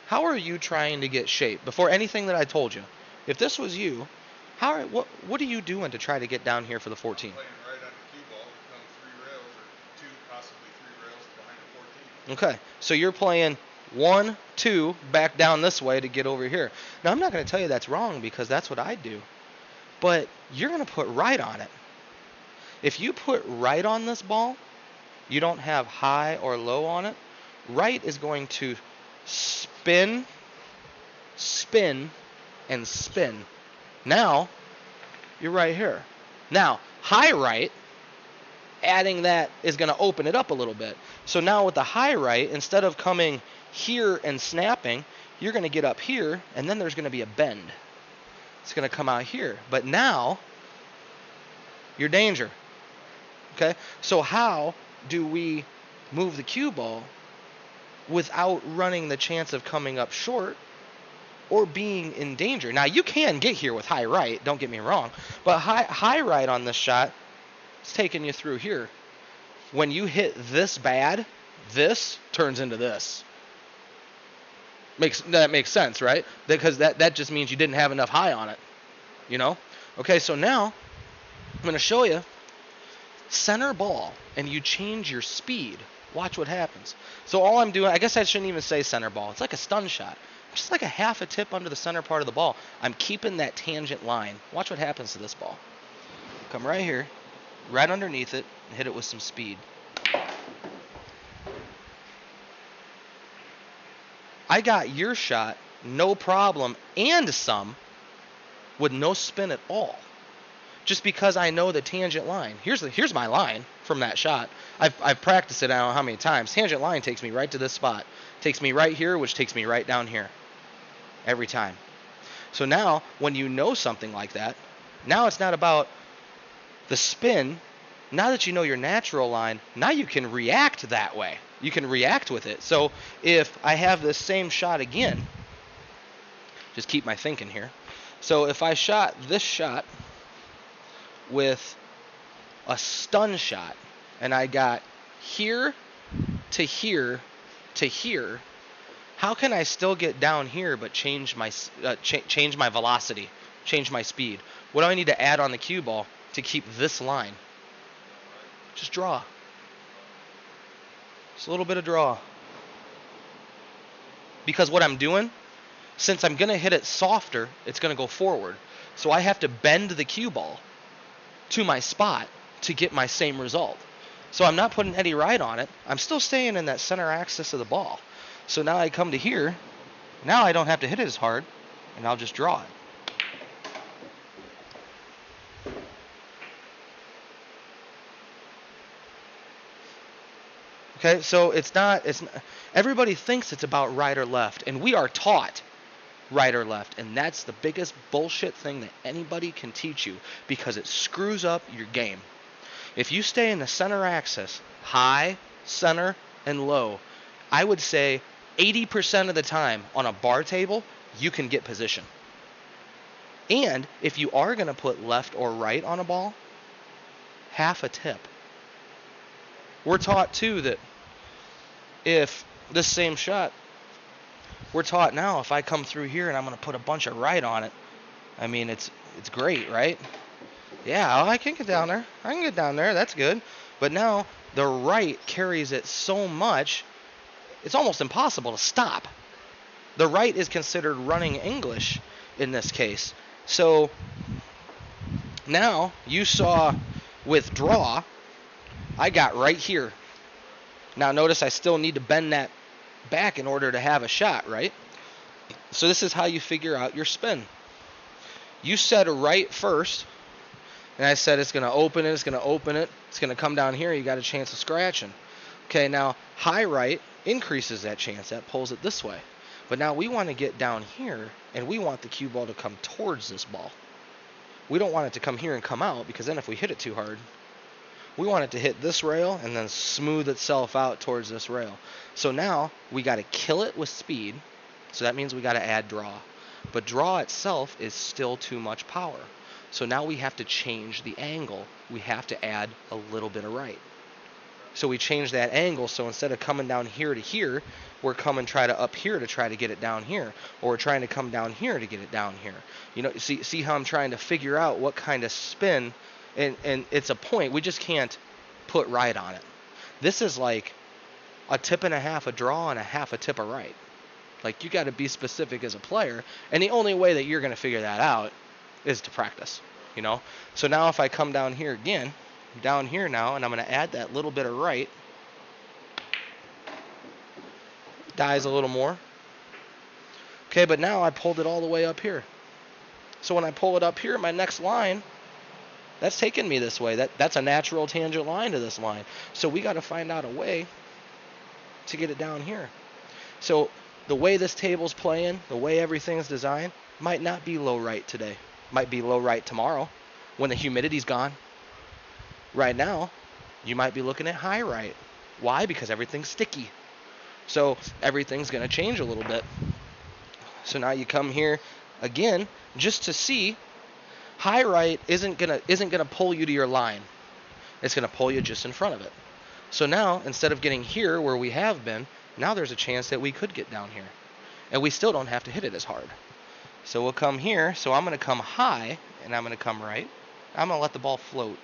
A: how are you trying to get shape? Before anything that I told you, if this was you, what are you doing to try to get down here for the 14?
B: Playing right on the cue ball, come 3 rails or 2, possibly 3 rails behind the 14.
A: Okay, so you're playing 1, 2 back down this way to get over here. Now I'm not going to tell you that's wrong because that's what I do, but you're going to put right on it. If you put right on this ball, you don't have high or low on it. Right is going to spin, spin, and spin. Now, you're right here. Now, high right, adding that is going to open it up a little bit. So now with the high right, instead of coming here and snapping, you're going to get up here, and then there's going to be a bend. It's going to come out here. But now, you're danger. Okay? So how do we move the cue ball without running the chance of coming up short or being in danger? Now, you can get here with high right, don't get me wrong, but high right on this shot is taking you through here. When you hit this bad, this turns into this. That makes sense, right? Because that just means you didn't have enough high on it, you know? Okay, so now I'm going to show you center ball, and you change your speed. Watch what happens. So all I'm doing, I guess I shouldn't even say center ball. It's like a stun shot. Just like a half a tip under the center part of the ball. I'm keeping that tangent line. Watch what happens to this ball. Come right here, right underneath it, and hit it with some speed. I got your shot, no problem, and some, with no spin at all. Just because I know the tangent line. Here's my line from that shot. I've practiced it I don't know how many times. Tangent line takes me right to this spot. Takes me right here, which takes me right down here. Every time. So now, when you know something like that, now it's not about the spin. Now that you know your natural line, now you can react that way. You can react with it. So if I have this same shot again, just keep my thinking here. So if I shot this shot with a stun shot, and I got here to here to here, how can I still get down here but change my velocity, change my speed? What do I need to add on the cue ball to keep this line? Just draw. Just a little bit of draw. Because what I'm doing, since I'm going to hit it softer, it's going to go forward. So I have to bend the cue ball to my spot to get my same result. So I'm not putting any right on it. I'm still staying in that center axis of the ball. So now I come to here. Now I don't have to hit it as hard, and I'll just draw it. Okay, so everybody thinks it's about right or left, and we are taught right or left, and that's the biggest bullshit thing that anybody can teach you because it screws up your game. If you stay in the center axis, high, center, and low, I would say 80% of the time on a bar table, you can get position. And if you are going to put left or right on a ball, half a tip. We're taught too that if this same shot, we're taught now if I come through here and I'm going to put a bunch of right on it, I mean, it's great, right? Yeah, I can get down there. I can get down there. That's good. But now the right carries it so much, it's almost impossible to stop. The right is considered running English in this case. So now you saw with draw, I got right here. Now notice I still need to bend that back in order to have a shot, right? So this is how you figure out your spin. You said right first, and I said it's going to open it, it's going to open it, it's going to come down here, you got a chance of scratching. Okay, now high right increases that chance, that pulls it this way. But now we want to get down here, and we want the cue ball to come towards this ball. We don't want it to come here and come out, because then if we hit it too hard, we want it to hit this rail and then smooth itself out towards this rail. So now we got to kill it with speed, so that means we got to add draw. But draw itself is still too much power. So now we have to change the angle. We have to add a little bit of right. So we change that angle, so instead of coming down here to here, we're coming try to up here to try to get it down here, or we're trying to come down here to get it down here. You know, see how I'm trying to figure out what kind of spin, and it's a point. We just can't put right on it. This is like a tip and a half a draw and a half a tip of right. Like, you got to be specific as a player, and the only way that you're going to figure that out is to practice, you know? So now if I come down here again, down here now, and I'm going to add that little bit of right, dies a little more. Okay, but now I pulled it all the way up here. So when I pull it up here, my next line, that's taking me this way. That's a natural tangent line to this line. So we got to find out a way to get it down here. So the way this table's playing, the way everything's designed, might not be low right today. Might be low right tomorrow when the humidity's gone. Right now, you might be looking at high right. Why? Because everything's sticky. So everything's going to change a little bit. So now you come here again just to see high right isn't gonna pull you to your line. It's going to pull you just in front of it. So now, instead of getting here where we have been, now there's a chance that we could get down here. And we still don't have to hit it as hard. So we'll come here. So I'm going to come high, and I'm going to come right. I'm going to let the ball float.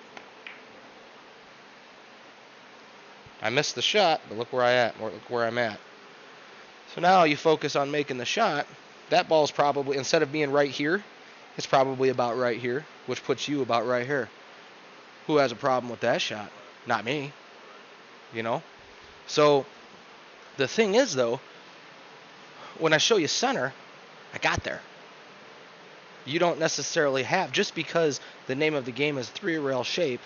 A: I missed the shot, but look where I'm at. So now you focus on making the shot. That ball's probably, instead of being right here, it's probably about right here, which puts you about right here. Who has a problem with that shot? Not me. You know? So the thing is, though, when I show you center, I got there. You don't necessarily have, just because the name of the game is three-rail shape,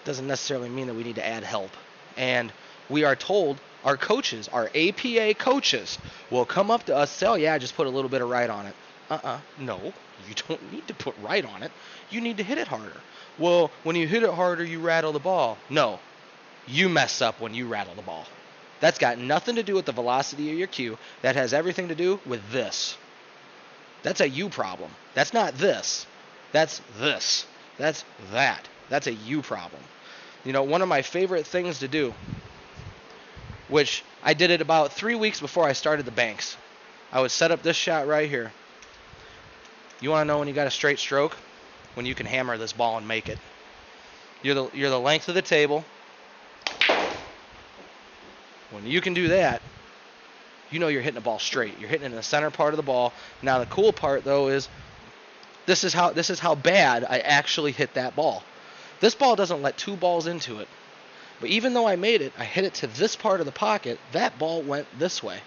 A: doesn't necessarily mean that we need to add help. And we are told, our coaches, our APA coaches, will come up to us and say, oh yeah, just put a little bit of right on it. No, you don't need to put right on it. You need to hit it harder. Well, when you hit it harder, you rattle the ball. No, you mess up when you rattle the ball. That's got nothing to do with the velocity of your cue. That has everything to do with this. That's a you problem. That's not this. That's this. That's that. That's a you problem. You know, one of my favorite things to do, which I did it about 3 weeks before I started the banks. I would set up this shot right here. You want to know when you got a straight stroke? When you can hammer this ball and make it. You're the length of the table. When you can do that, you know you're hitting the ball straight. You're hitting it in the center part of the ball. Now the cool part, though, is this is how bad I actually hit that ball. This ball doesn't let two balls into it. But even though I made it, I hit it to this part of the pocket, that ball went this way.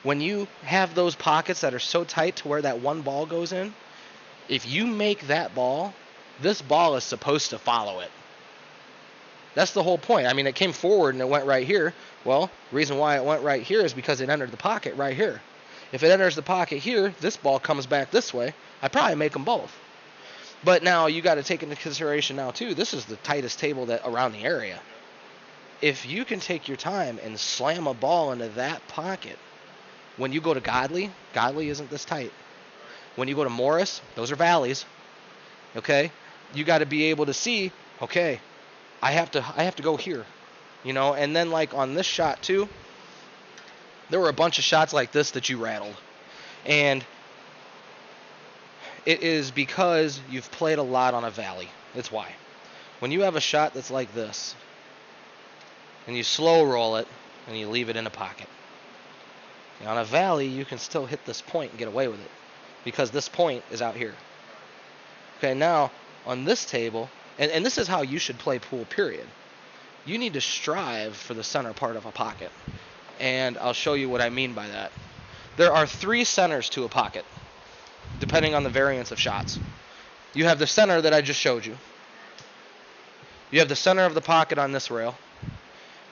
A: When you have those pockets that are so tight to where that one ball goes in, if you make that ball, this ball is supposed to follow it. That's the whole point. I mean, it came forward and it went right here. Well, the reason why it went right here is because it entered the pocket right here. If it enters the pocket here, this ball comes back this way. I probably make them both. But now you got to take into consideration now too, this is the tightest table that around the area. If you can take your time and slam a ball into that pocket, when you go to Godley isn't this tight. When you go to Morris, those are valleys. Okay? You got to be able to see, okay, I have to go here. You know, and then like on this shot too, there were a bunch of shots like this that you rattled. And it is because you've played a lot on a valley. That's why. When you have a shot that's like this, and you slow roll it, and you leave it in a pocket. Now, on a valley, you can still hit this point and get away with it, because this point is out here. Okay, now, on this table, and this is how you should play pool, period. You need to strive for the center part of a pocket. And I'll show you what I mean by that. There are 3 centers to a pocket, depending on the variance of shots. You have the center that I just showed you. You have the center of the pocket on this rail,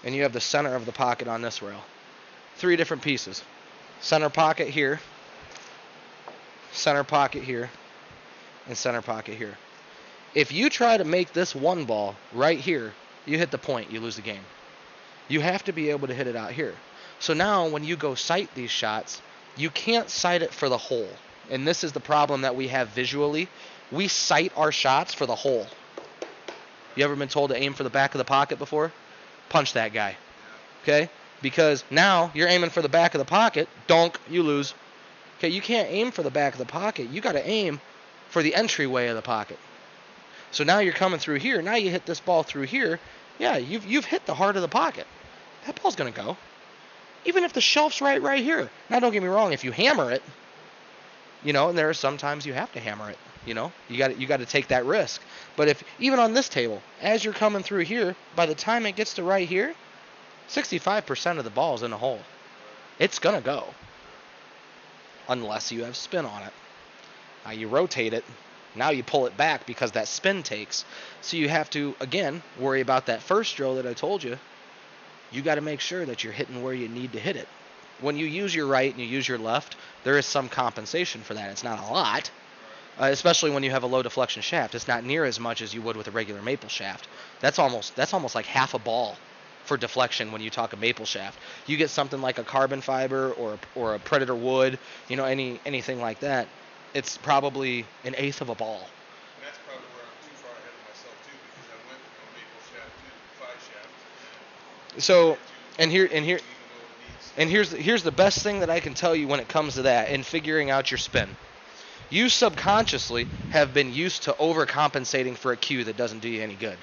A: and you have the center of the pocket on this rail. 3 different pieces. Center pocket here, center pocket here, and center pocket here. If you try to make this one ball right here, you hit the point, you lose the game. You have to be able to hit it out here. So now when you go sight these shots, you can't sight it for the hole. And this is the problem that we have visually. We sight our shots for the hole. You ever been told to aim for the back of the pocket before? Punch that guy. Okay? Because now you're aiming for the back of the pocket. Donk, you lose. Okay, you can't aim for the back of the pocket. You got to aim for the entryway of the pocket. So now you're coming through here. Now you hit this ball through here. Yeah, you've hit the heart of the pocket. That ball's going to go. Even if the shelf's right here. Now, don't get me wrong. If you hammer it, and there are sometimes you have to hammer it. You got to take that risk. But if even on this table, as you're coming through here, by the time it gets to right here, 65% of the ball is in the hole. It's going to go. Unless you have spin on it. Now you rotate it. Now you pull it back because that spin takes. So you have to, again, worry about that first drill that I told you. You got to make sure that you're hitting where you need to hit it. When you use your right and you use your left, there is some compensation for that. It's not a lot, especially when you have a low deflection shaft. It's not near as much as you would with a regular maple shaft. That's almost like half a ball for deflection when you talk a maple shaft. You get something like a carbon fiber or a predator wood, anything like that. It's probably an eighth of a ball.
B: And that's probably where I'm too far ahead of myself too, because I went from a maple shaft to 5 shaft.
A: So, here's the best thing that I can tell you when it comes to that and figuring out your spin. You subconsciously have been used to overcompensating for a cue that doesn't do you any good.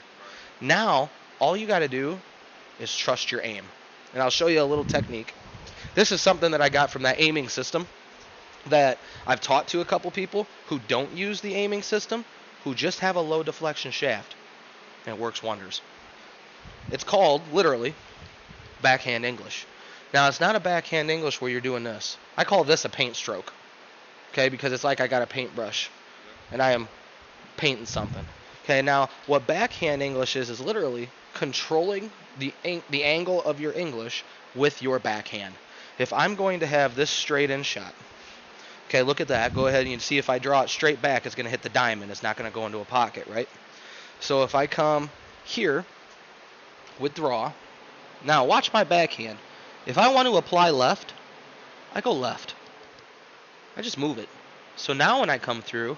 A: Now, all you got to do is trust your aim. And I'll show you a little technique. This is something that I got from that aiming system that I've taught to a couple people who don't use the aiming system, who just have a low deflection shaft, and it works wonders. It's called, literally, Backhand English. Now, it's not a Backhand English where you're doing this. I call this a paint stroke, okay, because it's like I got a paintbrush, and I am painting something. Okay, now, what Backhand English is literally controlling the angle of your English with your backhand. If I'm going to have this straight-in shot, okay, look at that. Go ahead and you see if I draw it straight back, it's going to hit the diamond. It's not going to go into a pocket, right? So if I come here, withdraw. Now watch my backhand. If I want to apply left, I go left. I just move it. So now when I come through,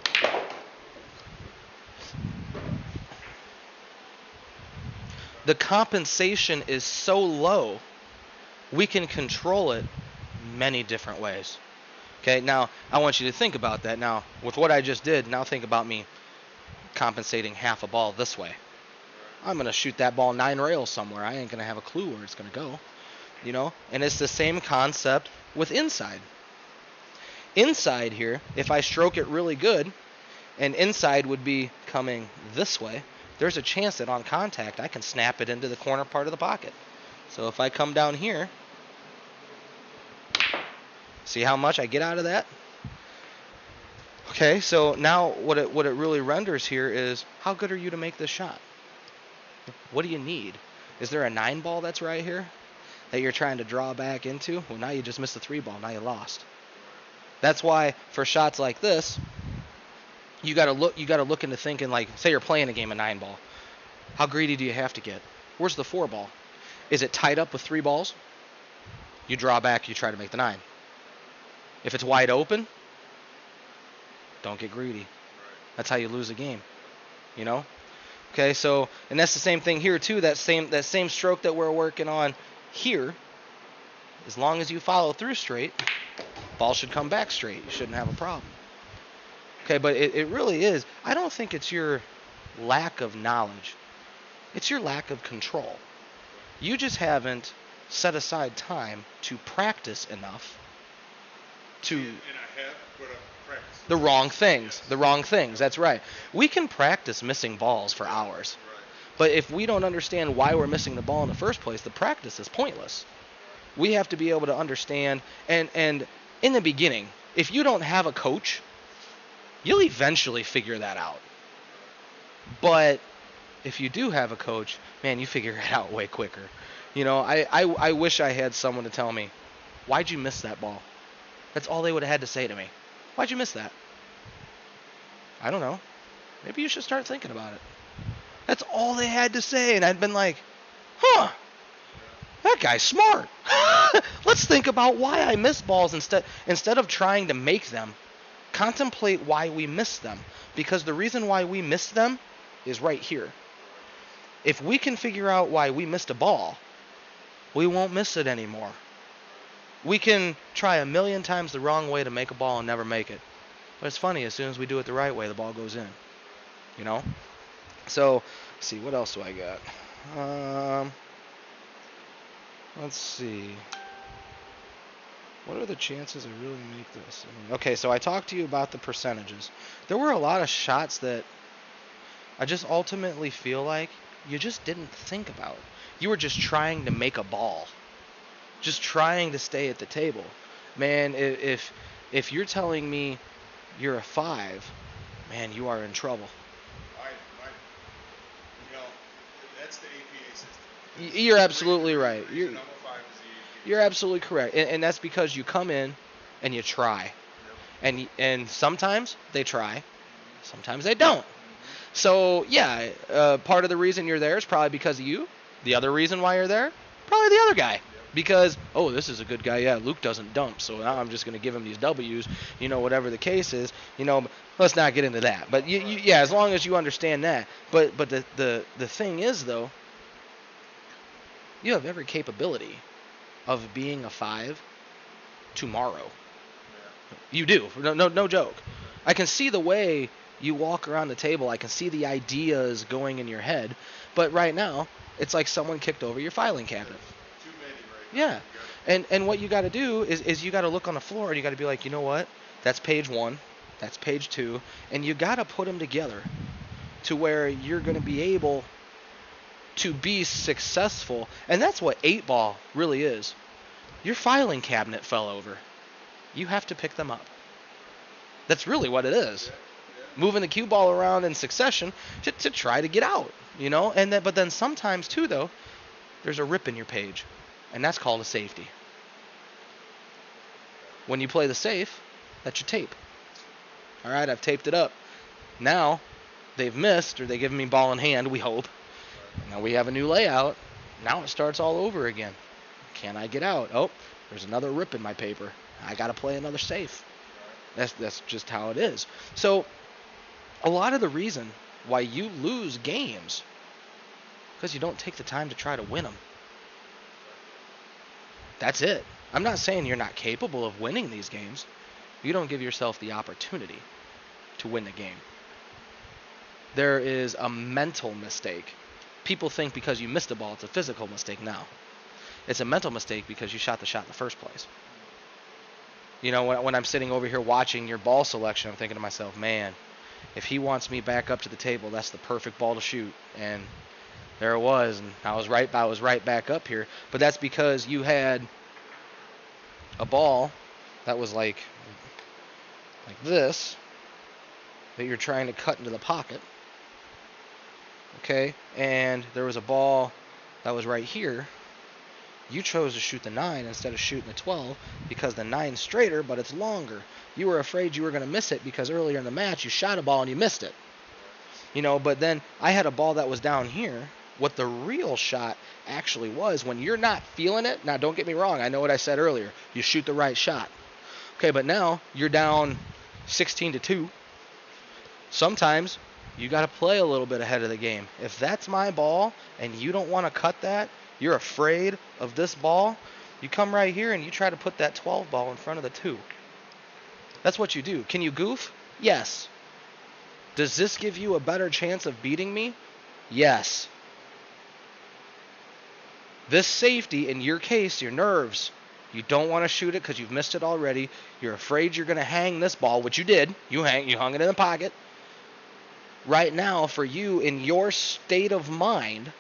A: the compensation is so low, we can control it many different ways. Okay, now I want you to think about that. Now, with what I just did, now think about me compensating half a ball this way. I'm going to shoot that ball 9 rails somewhere. I ain't going to have a clue where it's going to go. And it's the same concept with inside. Inside here, if I stroke it really good, and inside would be coming this way, there's a chance that on contact, I can snap it into the corner part of the pocket. So if I come down here, see how much I get out of that? Okay, so now what it really renders here is, how good are you to make this shot? What do you need? Is there a 9 ball that's right here that you're trying to draw back into? Well, now you just missed the 3 ball. Now you lost. That's why for shots like this, you gotta look into thinking, like, say you're playing a game of 9 ball. How greedy do you have to get? Where's the 4 ball? Is it tied up with 3 balls? You draw back, you try to make the 9. If it's wide open, don't get greedy. That's how you lose a game. Okay, so, and that's the same thing here too. That same stroke that we're working on here, as long as you follow through straight, ball should come back straight. You shouldn't have a problem. Okay, but it really is. I don't think it's your lack of knowledge. It's your lack of control. You just haven't set aside time to practice enough to...
B: And I have, but I've practiced.
A: The wrong things.
B: Yes.
A: The wrong things. That's right. We can practice missing balls for hours.
B: Right.
A: But if we don't understand why we're missing the ball in the first place, the practice is pointless. We have to be able to understand. And in the beginning, if you don't have a coach, you'll eventually figure that out. But if you do have a coach, man, you figure it out way quicker. I wish I had someone to tell me, why'd you miss that ball? That's all they would have had to say to me. Why'd you miss that? I don't know. Maybe you should start thinking about it. That's all they had to say. And I'd been like, huh, that guy's smart. Let's think about why I miss balls instead of trying to make them. Contemplate why we miss them. Because the reason why we miss them is right here. If we can figure out why we missed a ball, we won't miss it anymore. We can try a million times the wrong way to make a ball and never make it. But it's funny, as soon as we do it the right way, the ball goes in. So, let's see, what else do I got? Let's see. What are the chances I really make this? Okay, so I talked to you about the percentages. There were a lot of shots that I just ultimately feel like you just didn't think about. You were just trying to make a ball. Just trying to stay at the table. Man, if you're telling me you're a 5, man, you are in trouble.
B: That's the APA system.
A: You're absolutely right.
B: You're
A: absolutely correct. And that's because you come in and you try. Yep. And sometimes they try. Sometimes they don't. So, yeah, part of the reason you're there is probably because of you. The other reason why you're there, probably the other guy. Because, oh, this is a good guy. Yeah, Luke doesn't dump, so now I'm just going to give him these W's, whatever the case is. Let's not get into that. But, yeah, as long as you understand that. But the thing is, though, you have every capability of being a 5 tomorrow. Yeah. You do. No joke. I can see the way you walk around the table. I can see the ideas going in your head. But right now, it's like someone kicked over your filing cabinet.
B: Too many right
A: now. Yeah. And what you got to do is you got to look on the floor and you got to be like, you know what? That's page 1. That's page 2. And you got to put them together to where you're going to be able to be successful. And that's what 8-ball really is. Your filing cabinet fell over. You have to pick them up. That's really what it is. Moving the cue ball around in succession to try to get out, but then sometimes too, though, there's a rip in your page, and that's called a safety. When you play the safe, that's your tape. All right, I've taped it up. Now they've missed, or they give me ball in hand, we hope. Now we have a new layout. Now it starts all over again. Can I get out? Oh, there's another rip in my paper. I got to play another safe. That's just how it is. So a lot of the reason why you lose games because you don't take the time to try to win them. That's it. I'm not saying you're not capable of winning these games. You don't give yourself the opportunity to win the game. There is a mental mistake. People think because you missed a ball, it's a physical mistake. No. It's a mental mistake because you shot the shot in the first place. When I'm sitting over here watching your ball selection, I'm thinking to myself, man, if he wants me back up to the table, that's the perfect ball to shoot. And there it was, and I was right back up here. But that's because you had a ball that was like this, that you're trying to cut into the pocket. Okay? And there was a ball that was right here. You chose to shoot the 9 instead of shooting the 12 because the 9's straighter, but it's longer. You were afraid you were going to miss it because earlier in the match you shot a ball and you missed it. But then I had a ball that was down here. What the real shot actually was, when you're not feeling it, now don't get me wrong, I know what I said earlier. You shoot the right shot. Okay, but now you're down 16-2. Sometimes you got to play a little bit ahead of the game. If that's my ball and you don't want to cut that, you're afraid of this ball, you come right here and you try to put that 12 ball in front of the 2. That's what you do. Can you goof? Yes. Does this give you a better chance of beating me? Yes. This safety, in your case, your nerves. You don't want to shoot it because you've missed it already. You're afraid you're going to hang this ball, which you did. You hung it in the pocket. Right now, for you, in your state of mind,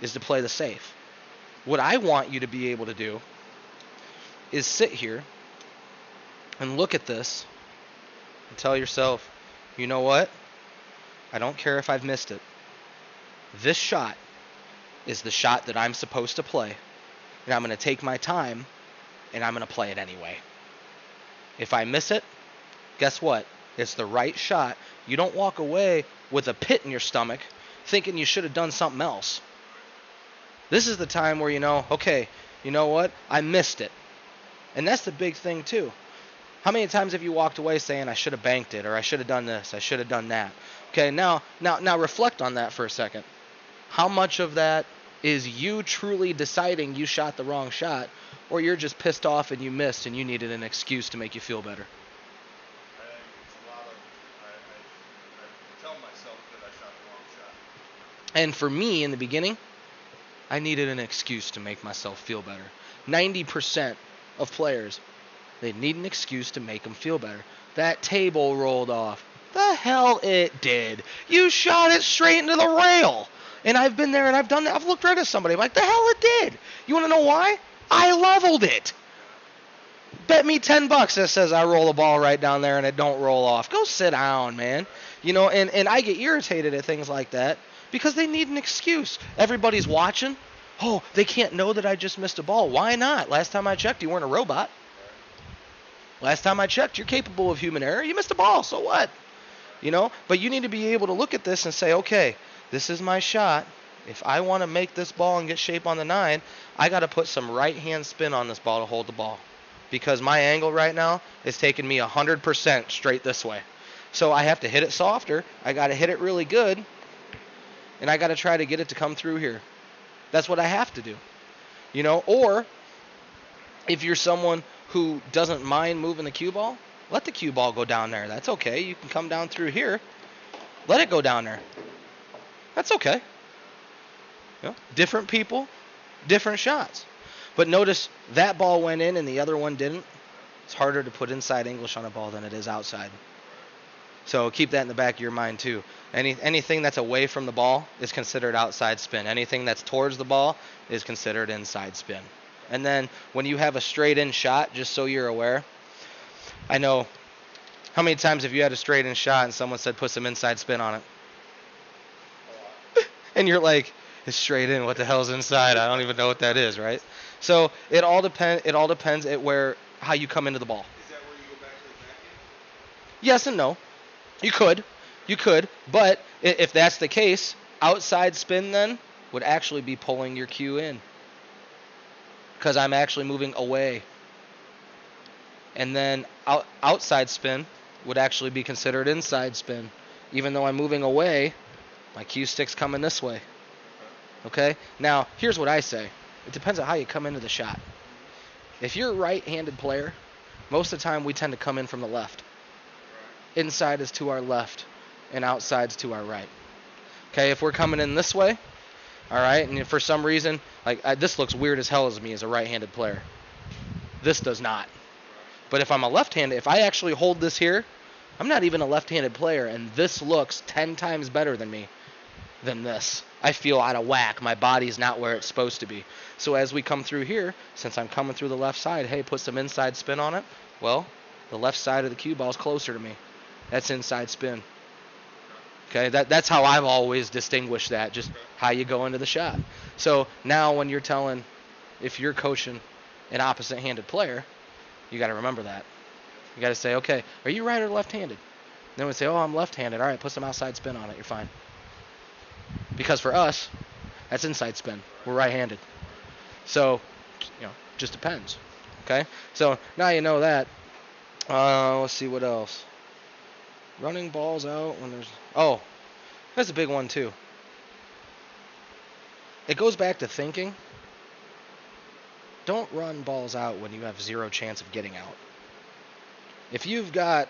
A: is to play the safe. What I want you to be able to do is sit here and look at this and tell yourself, you know what? I don't care if I've missed it. This shot is the shot that I'm supposed to play, and I'm going to take my time, and I'm going to play it anyway. If I miss it, guess what? It's the right shot. You don't walk away with a pit in your stomach thinking you should have done something else. This is the time where you know, okay, you know what? I missed it. And that's the big thing too. How many times have you walked away saying, I should have banked it, or I should have done this, I should have done that? Okay, now reflect on that for a second. How much of that is you truly deciding you shot the wrong shot, or you're just pissed off and you missed and you needed an excuse to make you feel better?
B: I think it's a lot of, I tell myself that I shot the wrong shot.
A: And for me, in the beginning, I needed an excuse to make myself feel better. 90% of players, they need an excuse to make them feel better. That table rolled off. The hell it did. You shot it straight into the rail. And I've been there and I've done that. I've looked right at somebody. I'm like, the hell it did. You want to know why? I leveled it. Bet me $10 that says I roll the ball right down there and it don't roll off. Go sit down, man. You know, and I get irritated at things like that because they need an excuse. Everybody's watching. Oh, they can't know that I just missed a ball. Why not? Last time I checked, you weren't a robot. Last time I checked, you're capable of human error. You missed a ball, so what? You know, but you need to be able to look at this and say, okay, this is my shot. If I want to make this ball and get shape on the 9, I got to put some right-hand spin on this ball to hold the ball. Because my angle right now is taking me 100% straight this way. So I have to hit it softer. I got to hit it really good. And I got to try to get it to come through here. That's what I have to do. You know, or if you're someone who doesn't mind moving the cue ball, let the cue ball go down there. That's okay. You can come down through here. Let it go down there. That's okay. You know, different people, different shots. But notice that ball went in and the other one didn't. It's harder to put inside English on a ball than it is outside. So keep that in the back of your mind too. Anything that's away from the ball is considered outside spin. Anything that's towards the ball is considered inside spin. And then when you have a straight in shot, just so you're aware, I know, how many times have you had a straight in shot and someone said put some inside spin on it? And you're like, it's straight in, what the hell's inside? I don't even know what that is, right? So it all depends at how you come into the ball.
B: Is that where you go back to the backhand?
A: Yes and no. You could, but if that's the case, outside spin then would actually be pulling your cue in. Because I'm actually moving away. And then outside spin would actually be considered inside spin. Even though I'm moving away, my cue stick's coming this way. Okay? Now, here's what I say. It depends on how you come into the shot. If you're a right-handed player, most of the time we tend to come in from the left. Inside is to our left, and outside's to our right. Okay, if we're coming in this way, all right, and if for some reason, this looks weird as hell as me as a right-handed player. This does not. But if I'm a left-handed, if I actually hold this here, I'm not even a left-handed player, and this looks 10 times better than me than this. I feel out of whack. My body's not where it's supposed to be. So as we come through here, since I'm coming through the left side, hey, put some inside spin on it. Well, the left side of the cue ball is closer to me. That's inside spin. Okay, that's how I've always distinguished that, just how you go into the shot. So now when if you're coaching an opposite-handed player, you got to remember that. You got to say, okay, are you right or left-handed? Then we say, oh, I'm left-handed. All right, put some outside spin on it. You're fine. Because for us, that's inside spin. We're right-handed. So, just depends. Okay? So now you know that. Let's see what else. Running balls out when there's... Oh, that's a big one too. It goes back to thinking. Don't run balls out when you have zero chance of getting out. If you've got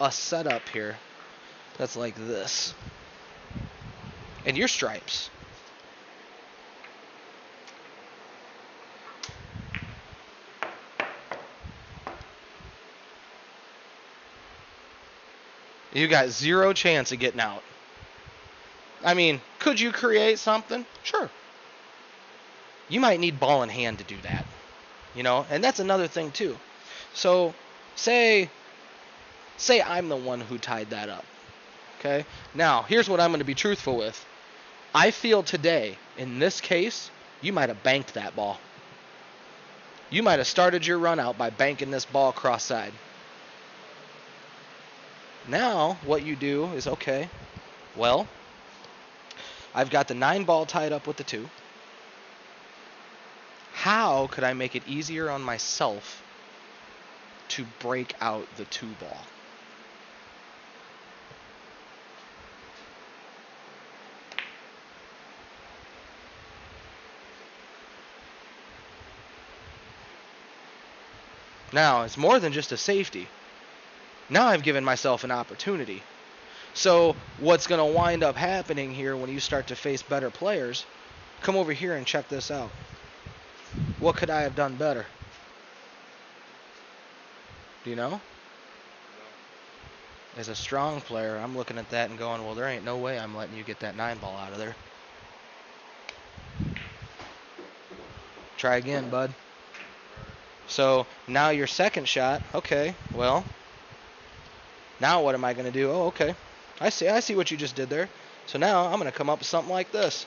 A: a setup here that's like this, and your stripes, you got zero chance of getting out. I mean, could you create something? Sure. You might need ball in hand to do that, and that's another thing too. So say I'm the one who tied that up. Okay? Now, here's what I'm going to be truthful with. I feel today, in this case, you might have banked that ball. You might have started your run out by banking this ball cross-side. Now, what you do is, okay, well, I've got the 9 ball tied up with the 2. How could I make it easier on myself to break out the 2 ball? Now, it's more than just a safety. Now I've given myself an opportunity. So what's going to wind up happening here when you start to face better players, come over here and check this out. What could I have done better? Do you know? As a strong player, I'm looking at that and going, well, there ain't no way I'm letting you get that 9 ball out of there. Try again, bud. So now your second shot, okay, well, now what am I going to do? Oh, okay, I see what you just did there. So now I'm going to come up with something like this.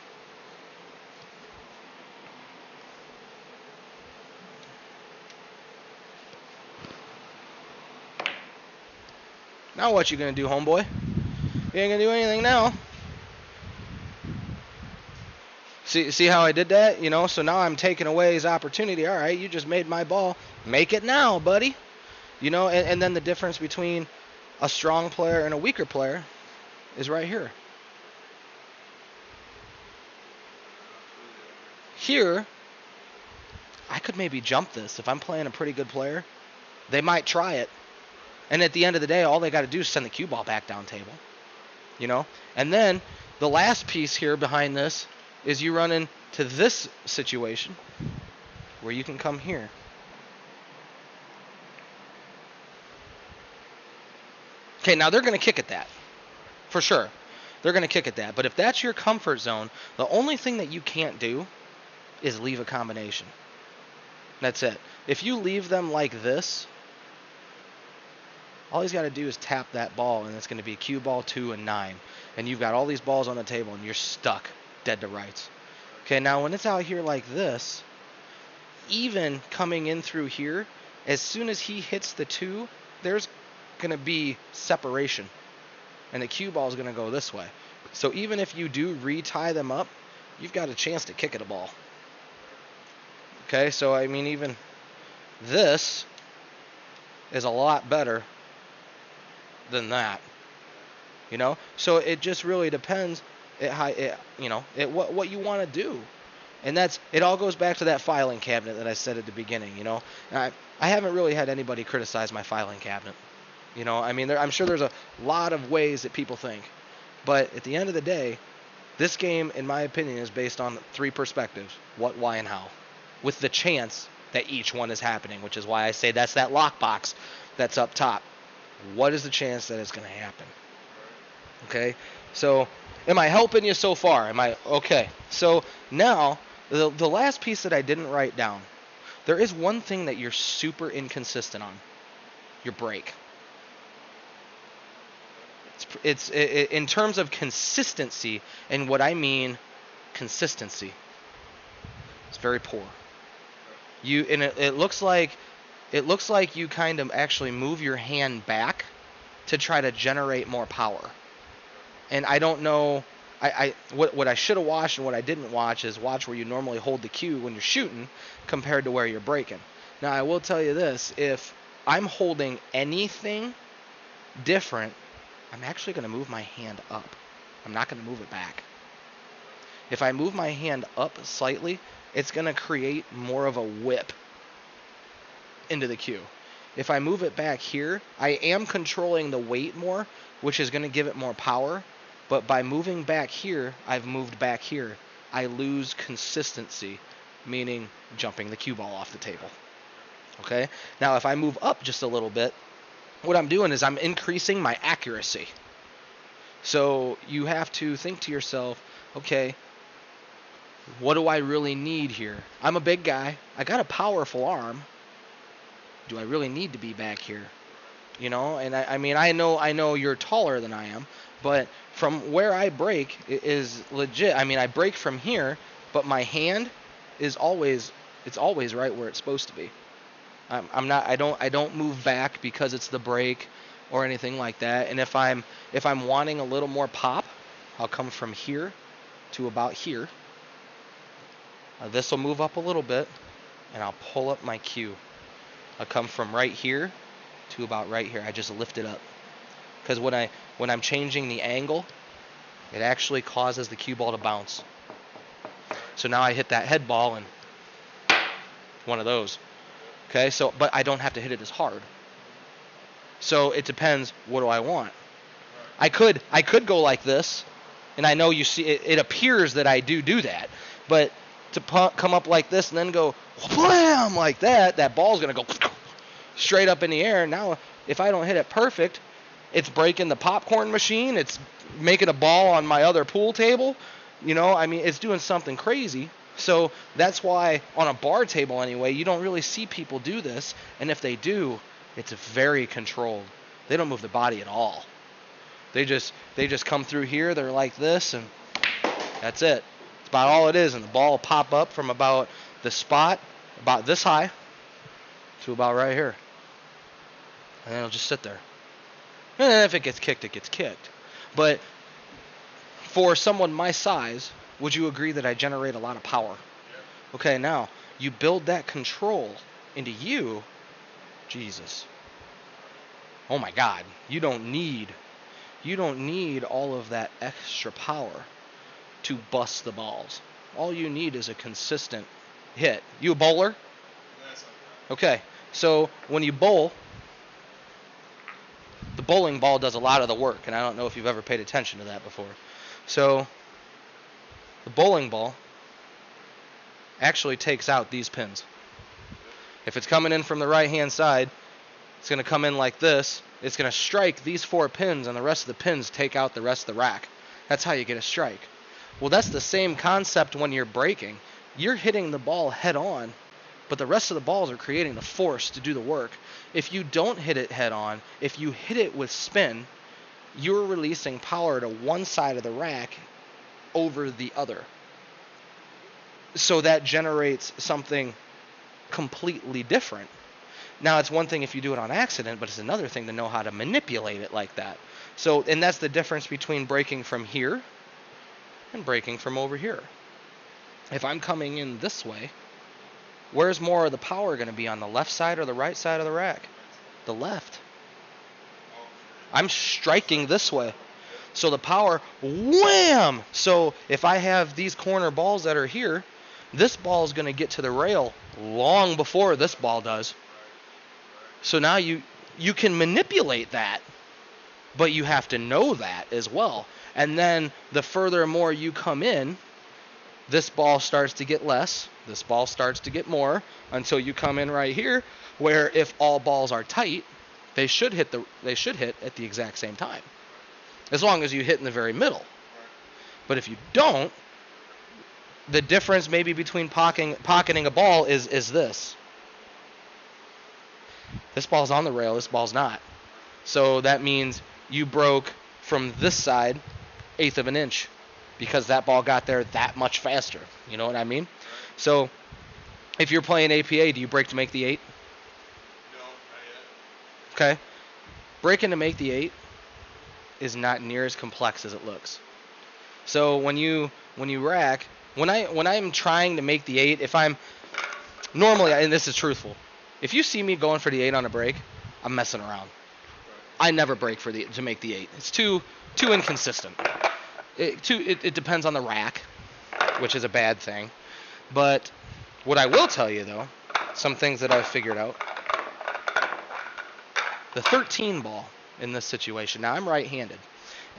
A: Now what you going to do, homeboy? You ain't going to do anything now. See how I did that? So now I'm taking away his opportunity. All right, you just made my ball. Make it now, buddy. And then the difference between a strong player and a weaker player is right here. Here, I could maybe jump this. If I'm playing a pretty good player, they might try it. And at the end of the day, all they got to do is send the cue ball back down table. And then the last piece here behind this is you run into this situation where you can come here. Okay, now they're going to kick at that. For sure. They're going to kick at that. But if that's your comfort zone, the only thing that you can't do is leave a combination. That's it. If you leave them like this, all he's got to do is tap that ball, and it's going to be cue ball 2 and 9. And you've got all these balls on the table, and you're stuck dead to rights. Okay, now when it's out here like this, even coming in through here, as soon as he hits the 2, there's going to be separation. And the cue ball is going to go this way. So even if you do retie them up, you've got a chance to kick at a ball. Okay, so I mean, even this is a lot better than that. So it just really depends what you want to do. And it all goes back to that filing cabinet that I said at the beginning. I haven't really had anybody criticize my filing cabinet. I mean, I'm sure there's a lot of ways that people think, but at the end of the day, this game, in my opinion, is based on 3 perspectives: what, why, and how, with the chance that each one is happening, which is why I say that's that lockbox that's up top. What is the chance that it's going to happen? Okay, so am I helping you so far? Okay? So now, the last piece that I didn't write down, there is one thing that you're super inconsistent on: your break. It's in terms of consistency, and what I mean consistency, it's very poor. It looks like you kind of actually move your hand back to try to generate more power. And I don't know, what I should have watched and what I didn't watch is watch where you normally hold the cue when you're shooting compared to where you're breaking. Now I will tell you this: if I'm holding anything different, I'm actually going to move my hand up. I'm not going to move it back. If I move my hand up slightly, it's going to create more of a whip into the cue. If I move it back here, I am controlling the weight more, which is going to give it more power. But by moving back here, I've moved back here. I lose consistency, meaning jumping the cue ball off the table. Okay? Now, if I move up just a little bit, what I'm doing is I'm increasing my accuracy. So you have to think to yourself, okay, What do I really need here? I'm a big guy. I got a powerful arm. Do I really need to be back here? You know, and I mean, I know you're taller than I am, but from where I break is legit. I mean, I break from here, but my hand is always, it's always right where it's supposed to be. I'm not, I don't move back because it's the break or anything like that. And if I'm wanting a little more pop, I'll come from here to about here. This will move up a little bit, and I'll pull up my cue. I'll come from right here to about right here. I just lift it up, because when I'm changing the angle, it actually causes the cue ball to bounce. So now I hit that head ball and one of those. Okay, so but I don't have to hit it as hard. So it depends. What do I want? I could go like this, and I know you see it appears that I do that, but to come up like this and then go wham like that ball's gonna go straight up in the air. Now if I don't hit it perfect, it's breaking the popcorn machine. It's making a ball on my other pool table. You know, I mean, it's doing something crazy. So that's why on a bar table anyway, you don't really see people do this. And if they do, it's very controlled. They don't move the body at all. They just come through here. They're like this, and that's it. It's about all it is. And the ball will pop up from about the spot about this high to about right here. And then it'll just sit there. And then if it gets kicked, it gets kicked. But for someone my size, would you agree that I generate a lot of power? Yeah. Okay, now you build that control into you. Jesus. Oh my God. You don't need all of that extra power to bust the balls. All you need is a consistent hit. You a bowler?
B: Yes.
A: Okay. So when you bowl, the bowling ball does a lot of the work, and I don't know if you've ever paid attention to that before. So the bowling ball actually takes out these pins. If it's coming in from the right-hand side, it's going to come in like this. It's going to strike these 4 pins, and the rest of the pins take out the rest of the rack. That's how you get a strike. Well, that's the same concept when you're breaking. You're hitting the ball head on, but the rest of the balls are creating the force to do the work. If you don't hit it head on, if you hit it with spin, you're releasing power to one side of the rack over the other. So that generates something completely different. Now, it's one thing if you do it on accident, but it's another thing to know how to manipulate it like that. So, and that's the difference between breaking from here and breaking from over here. If I'm coming in this way, where's more of the power going to be, on the left side or the right side of the rack? The left. I'm striking this way. So the power, wham! So if I have these corner balls that are here, this ball is going to get to the rail long before this ball does. So now you can manipulate that, but you have to know that as well. And then the further more you come in, this ball starts to get less, this ball starts to get more, until you come in right here, where if all balls are tight, they should hit at the exact same time, as long as you hit in the very middle. But if you don't, the difference maybe between pocketing a ball is this. This ball's on the rail, this ball's not. So that means you broke from this side 1/8 of an inch, because that ball got there that much faster. You know what I mean? So if you're playing APA, do you break to make the 8?
B: No, not yet.
A: Okay. Breaking to make the 8 is not near as complex as it looks. So when you rack, when I'm trying to make the 8, if I'm normally, and this is truthful, if you see me going for the 8 on a break, I'm messing around. I never break to make the 8. It's too inconsistent. It depends on the rack, which is a bad thing. But what I will tell you, though, some things that I've figured out. The 13 ball in this situation. Now, I'm right-handed,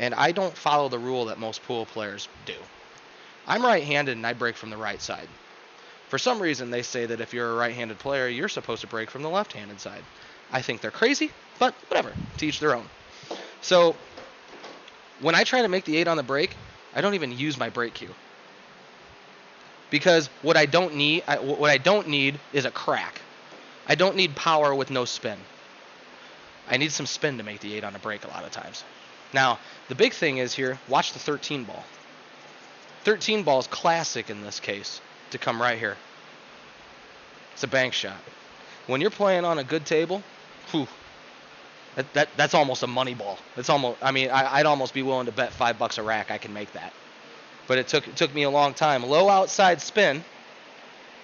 A: and I don't follow the rule that most pool players do. I'm right-handed, and I break from the right side. For some reason, they say that if you're a right-handed player, you're supposed to break from the left-handed side. I think they're crazy, but whatever. To each their own. So when I try to make the 8 on the break, I don't even use my break cue. Because what I don't need is a crack. I don't need power with no spin. I need some spin to make the 8 on a break a lot of times. Now, the big thing is here, watch the 13 ball. 13 ball is classic in this case to come right here. It's a bank shot. When you're playing on a good table, that's almost a money ball. It's almost, I mean, I'd almost be willing to bet $5 a rack I can make that. But it took me a long time. Low outside spin.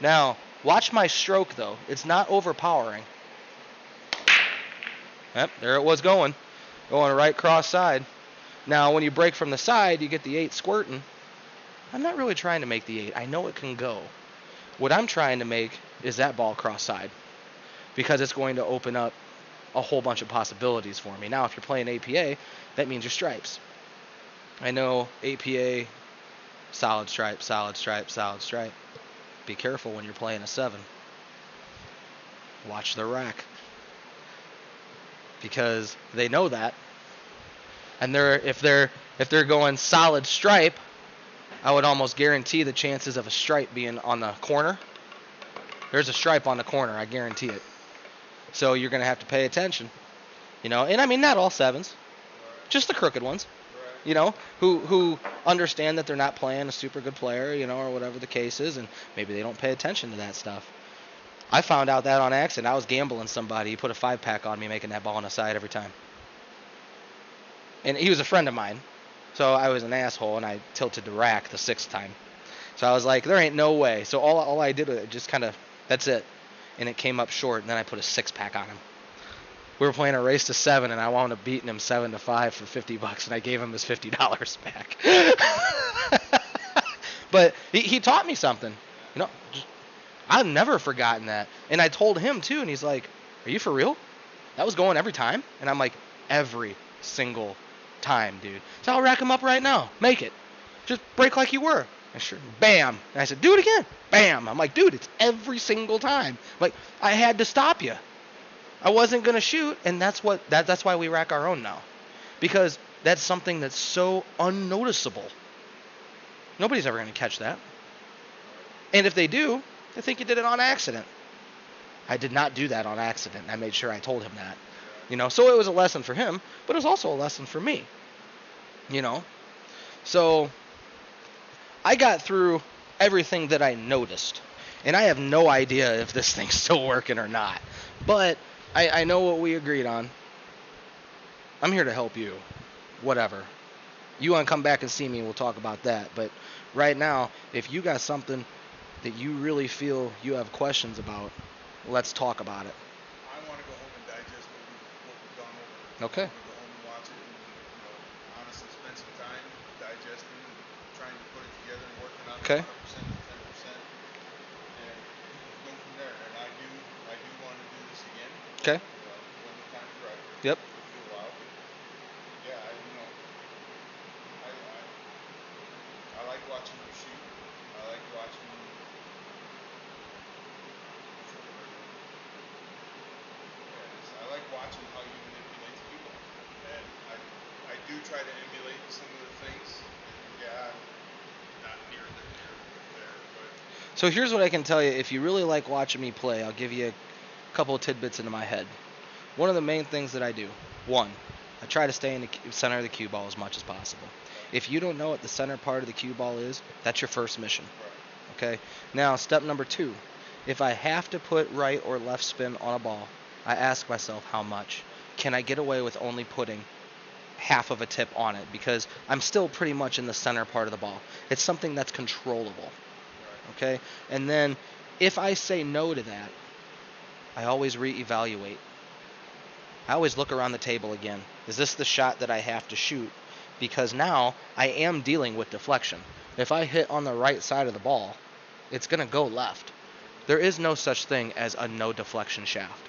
A: Now, watch my stroke though. It's not overpowering. Yep, there it was going right cross side. Now, when you break from the side, you get the 8 squirting. I'm not really trying to make the 8. I know it can go. What I'm trying to make is that ball cross side, because it's going to open up a whole bunch of possibilities for me. Now, if you're playing APA, that means your stripes. I know APA, solid stripe, solid stripe, solid stripe. Be careful when you're playing a 7. Watch the rack, because they know that. And if they're going solid stripe, I would almost guarantee the chances of a stripe being on the corner. There's a stripe on the corner, I guarantee it. So you're going to have to pay attention. And I mean, not all 7s, just the crooked ones, who understand that they're not playing a super good player, or whatever the case is, and maybe they don't pay attention to that stuff. I found out that on accident. I was gambling somebody. He put a 5-pack on me making that ball on the side every time. And he was a friend of mine. So I was an asshole, and I tilted the rack the 6th time. So I was like, there ain't no way. So all I did was just kind of, that's it. And it came up short, and then I put a 6-pack on him. We were playing a race to 7, and I wound up beating him 7-5 for $50, and I gave him his $50 back. But he taught me something. I've never forgotten that. And I told him, too, and he's like, are you for real? That was going every time? And I'm like, every single time, dude. So I'll rack him up right now. Make it. Just break like you were. And sure, bam. And I said, do it again. Bam. I'm like, dude, it's every single time. Like, I had to stop you. I wasn't going to shoot, and that's why we rack our own now. Because that's something that's so unnoticeable. Nobody's ever going to catch that. And if they do, they think you did it on accident. I did not do that on accident. I made sure I told him that. So it was a lesson for him, but it was also a lesson for me. So I got through everything that I noticed, and I have no idea if this thing's still working or not. But I know what we agreed on. I'm here to help you. Whatever. You want to come back and see me, we'll talk about that. But right now, if you got something that you really feel you have questions about, let's talk about it.
B: I want to go home and digest what we've gone over.
A: Okay.
B: I want to go home and watch it and honestly spend some time digesting and trying to put it together and working on
A: Okay.
B: it 100% to 10%. And go from there. And I do want to do this again.
A: Okay.
B: When the time's right.
A: Yep.
B: Feel out. Yeah, I like watching you shoot. I like watching how you manipulate the people, and I do try to emulate some of the things. Yeah, not near there, but.
A: So here's what I can tell you. If you really like watching me play, I'll give you a couple of tidbits into my head. One of the main things that I do, one, I try to stay in the center of the cue ball as much as possible. If you don't know what the center part of the cue ball is, that's your first mission. Okay? Now, step number 2. If I have to put right or left spin on a ball, I ask myself how much. Can I get away with only putting half of a tip on it? Because I'm still pretty much in the center part of the ball. It's something that's controllable. Okay? And then if I say no to that, I always reevaluate. I always look around the table again. Is this the shot that I have to shoot? Because now I am dealing with deflection. If I hit on the right side of the ball, it's going to go left. There is no such thing as a no deflection shaft.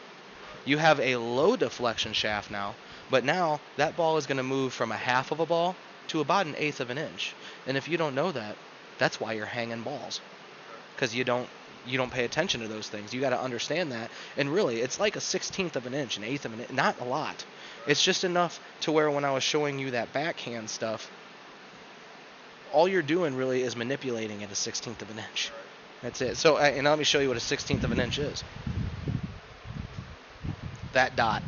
A: You have a low deflection shaft now, but now that ball is going to move from a half of a ball to about 1/8 of an inch. And if you don't know that, that's why you're hanging balls. Because you don't pay attention to those things. You got to understand that. And really, it's like a 1/16 of an inch, 1/8 of an inch, not a lot. It's just enough to where when I was showing you that backhand stuff, all you're doing really is manipulating it a 1/16 of an inch. That's it. So, and let me show you what a 1/16 of an inch is. That dot.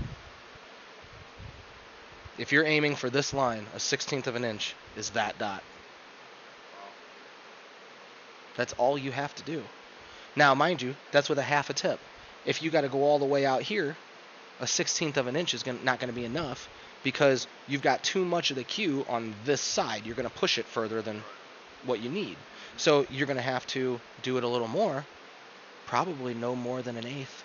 A: If you're aiming for this line, a 1/16 of an inch is that dot. That's all you have to do. Now, mind you, that's with a half a tip. If you got to go all the way out here, a 1/16 of an inch is not going to be enough because you've got too much of the cue on this side. You're going to push it further than what you need. So you're going to have to do it a little more, probably no more than an eighth.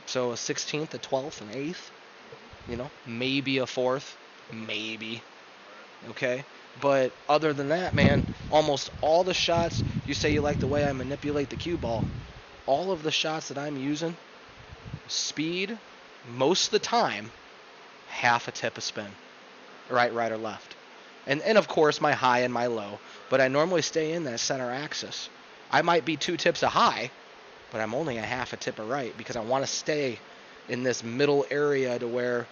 A: So a 1/16, a 12th, an eighth, maybe a fourth, maybe. Okay? But other than that, man, almost all the shots, you say you like the way I manipulate the cue ball, all of the shots that I'm using, speed, most of the time, half a tip of spin, right or left. And of course, my high and my low, but I normally stay in that center axis. I might be 2 tips of high, but I'm only a half a tip of right because I want to stay in this middle area to where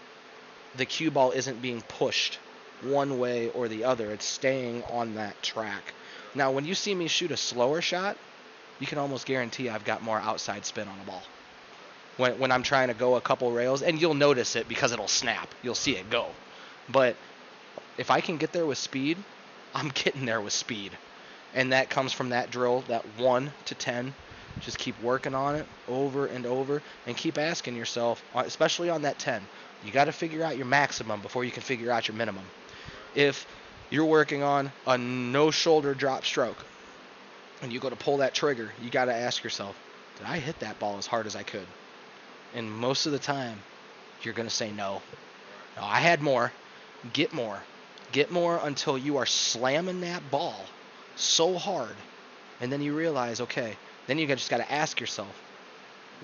A: the cue ball isn't being pushed one way or the other. It's staying on that track. Now, when you see me shoot a slower shot, you can almost guarantee I've got more outside spin on the ball. When I'm trying to go a couple rails, and you'll notice it because it'll snap. You'll see it go. But if I can get there with speed, I'm getting there with speed. And that comes from that drill, that 1 to 10. Just keep working on it over and over and keep asking yourself, especially on that 10, you got to figure out your maximum before you can figure out your minimum. If you're working on a no shoulder drop stroke and you go to pull that trigger, you got to ask yourself, did I hit that ball as hard as I could? And most of the time, you're going to say no. No, I had more. Get more. Get more until you are slamming that ball so hard. And then you realize, okay, then you just got to ask yourself,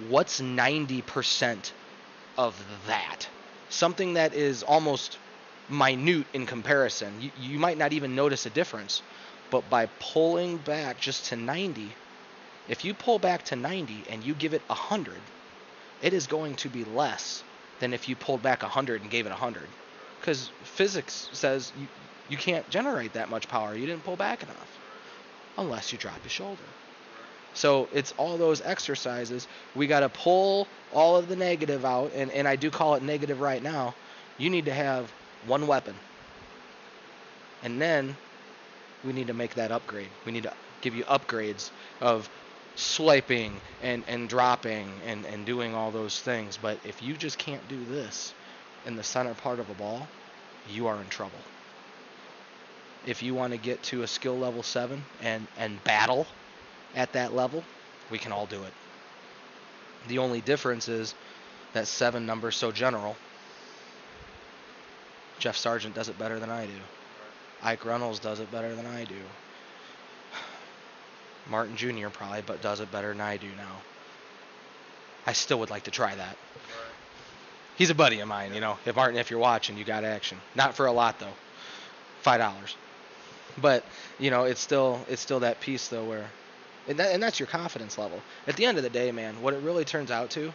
A: what's 90% of that? Something that is almost minute in comparison. You might not even notice a difference. But by pulling back just to 90, if you pull back to 90 and you give it 100, it is going to be less than if you pulled back 100 and gave it 100. Because physics says you can't generate that much power. You didn't pull back enough unless you drop your shoulder. So it's all those exercises. We got to pull all of the negative out, and I do call it negative right now. You need to have one weapon. And then we need to make that upgrade. We need to give you upgrades of swiping and dropping and doing all those things. But if you just can't do this in the center part of a ball, you are in trouble. If you want to get to a skill level 7 and battle at that level, we can all do it. The only difference is that 7 number is so general. Jeff Sargent does it better than I do. Ike Reynolds does it better than I do. Martin Jr. probably does it better than I do now. I still would like to try that. He's a buddy of mine, If Martin, if you're watching, you got action. Not for a lot though. $5. But, it's still that piece though where and that's your confidence level. At the end of the day, man, what it really turns out to,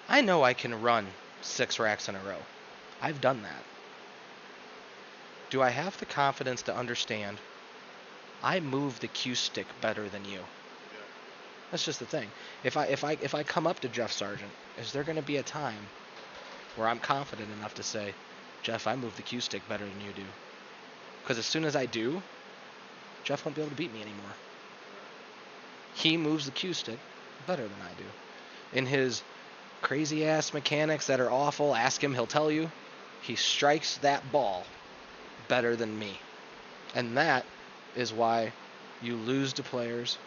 A: I know I can run 6 racks in a row. I've done that. Do I have the confidence to understand I move the cue stick better than you? That's just the thing. If I come up to Jeff Sargent, is there going to be a time where I'm confident enough to say, Jeff, I move the cue stick better than you do? Because as soon as I do, Jeff won't be able to beat me anymore. He moves the cue stick better than I do. In his crazy ass mechanics that are awful, ask him, he'll tell you, he strikes that ball better than me. And that is why you lose to players.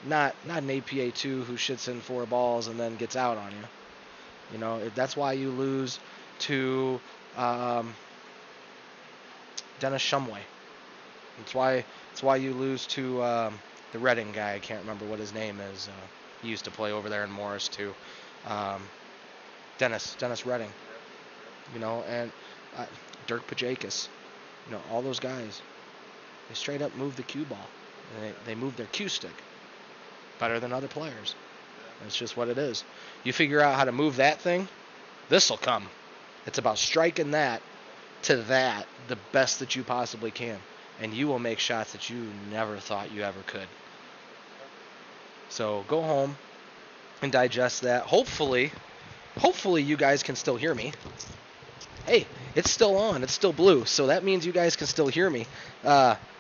A: Not an APA2 who shits in 4 balls and then gets out on you. That's why you lose to Dennis Shumway. It's why you lose to the Reading guy. I can't remember what his name is. He used to play over there in Morris too. Dennis Reading. And Dirk Pajakis. All those guys. They straight up move the cue ball. They move their cue stick better than other players. That's just what it is. You figure out how to move that thing, this'll come. It's about striking that to that the best that you possibly can, and you will make shots that you never thought you ever could. So go home and digest that. Hopefully you guys can still hear me. Hey, it's still on. It's still blue. So that means you guys can still hear me.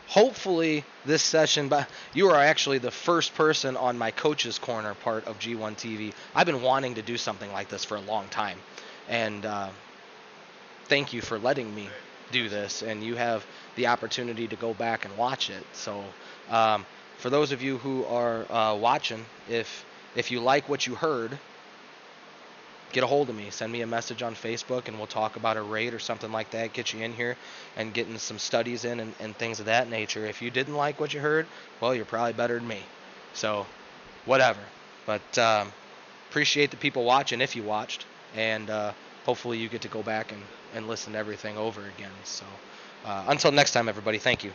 A: Hopefully this session, but you are actually the first person on my Coach's Corner part of G1TV. I've been wanting to do something like this for a long time. And thank you for letting me do this. And you have the opportunity to go back and watch it. So for those of you who are watching, if you like what you heard, get a hold of me. Send me a message on Facebook, and we'll talk about a rate or something like that. Get you in here and getting some studies in and things of that nature. If you didn't like what you heard, well, you're probably better than me. So, whatever. But appreciate the people watching if you watched, and hopefully you get to go back and listen to everything over again. So, until next time, everybody, thank you.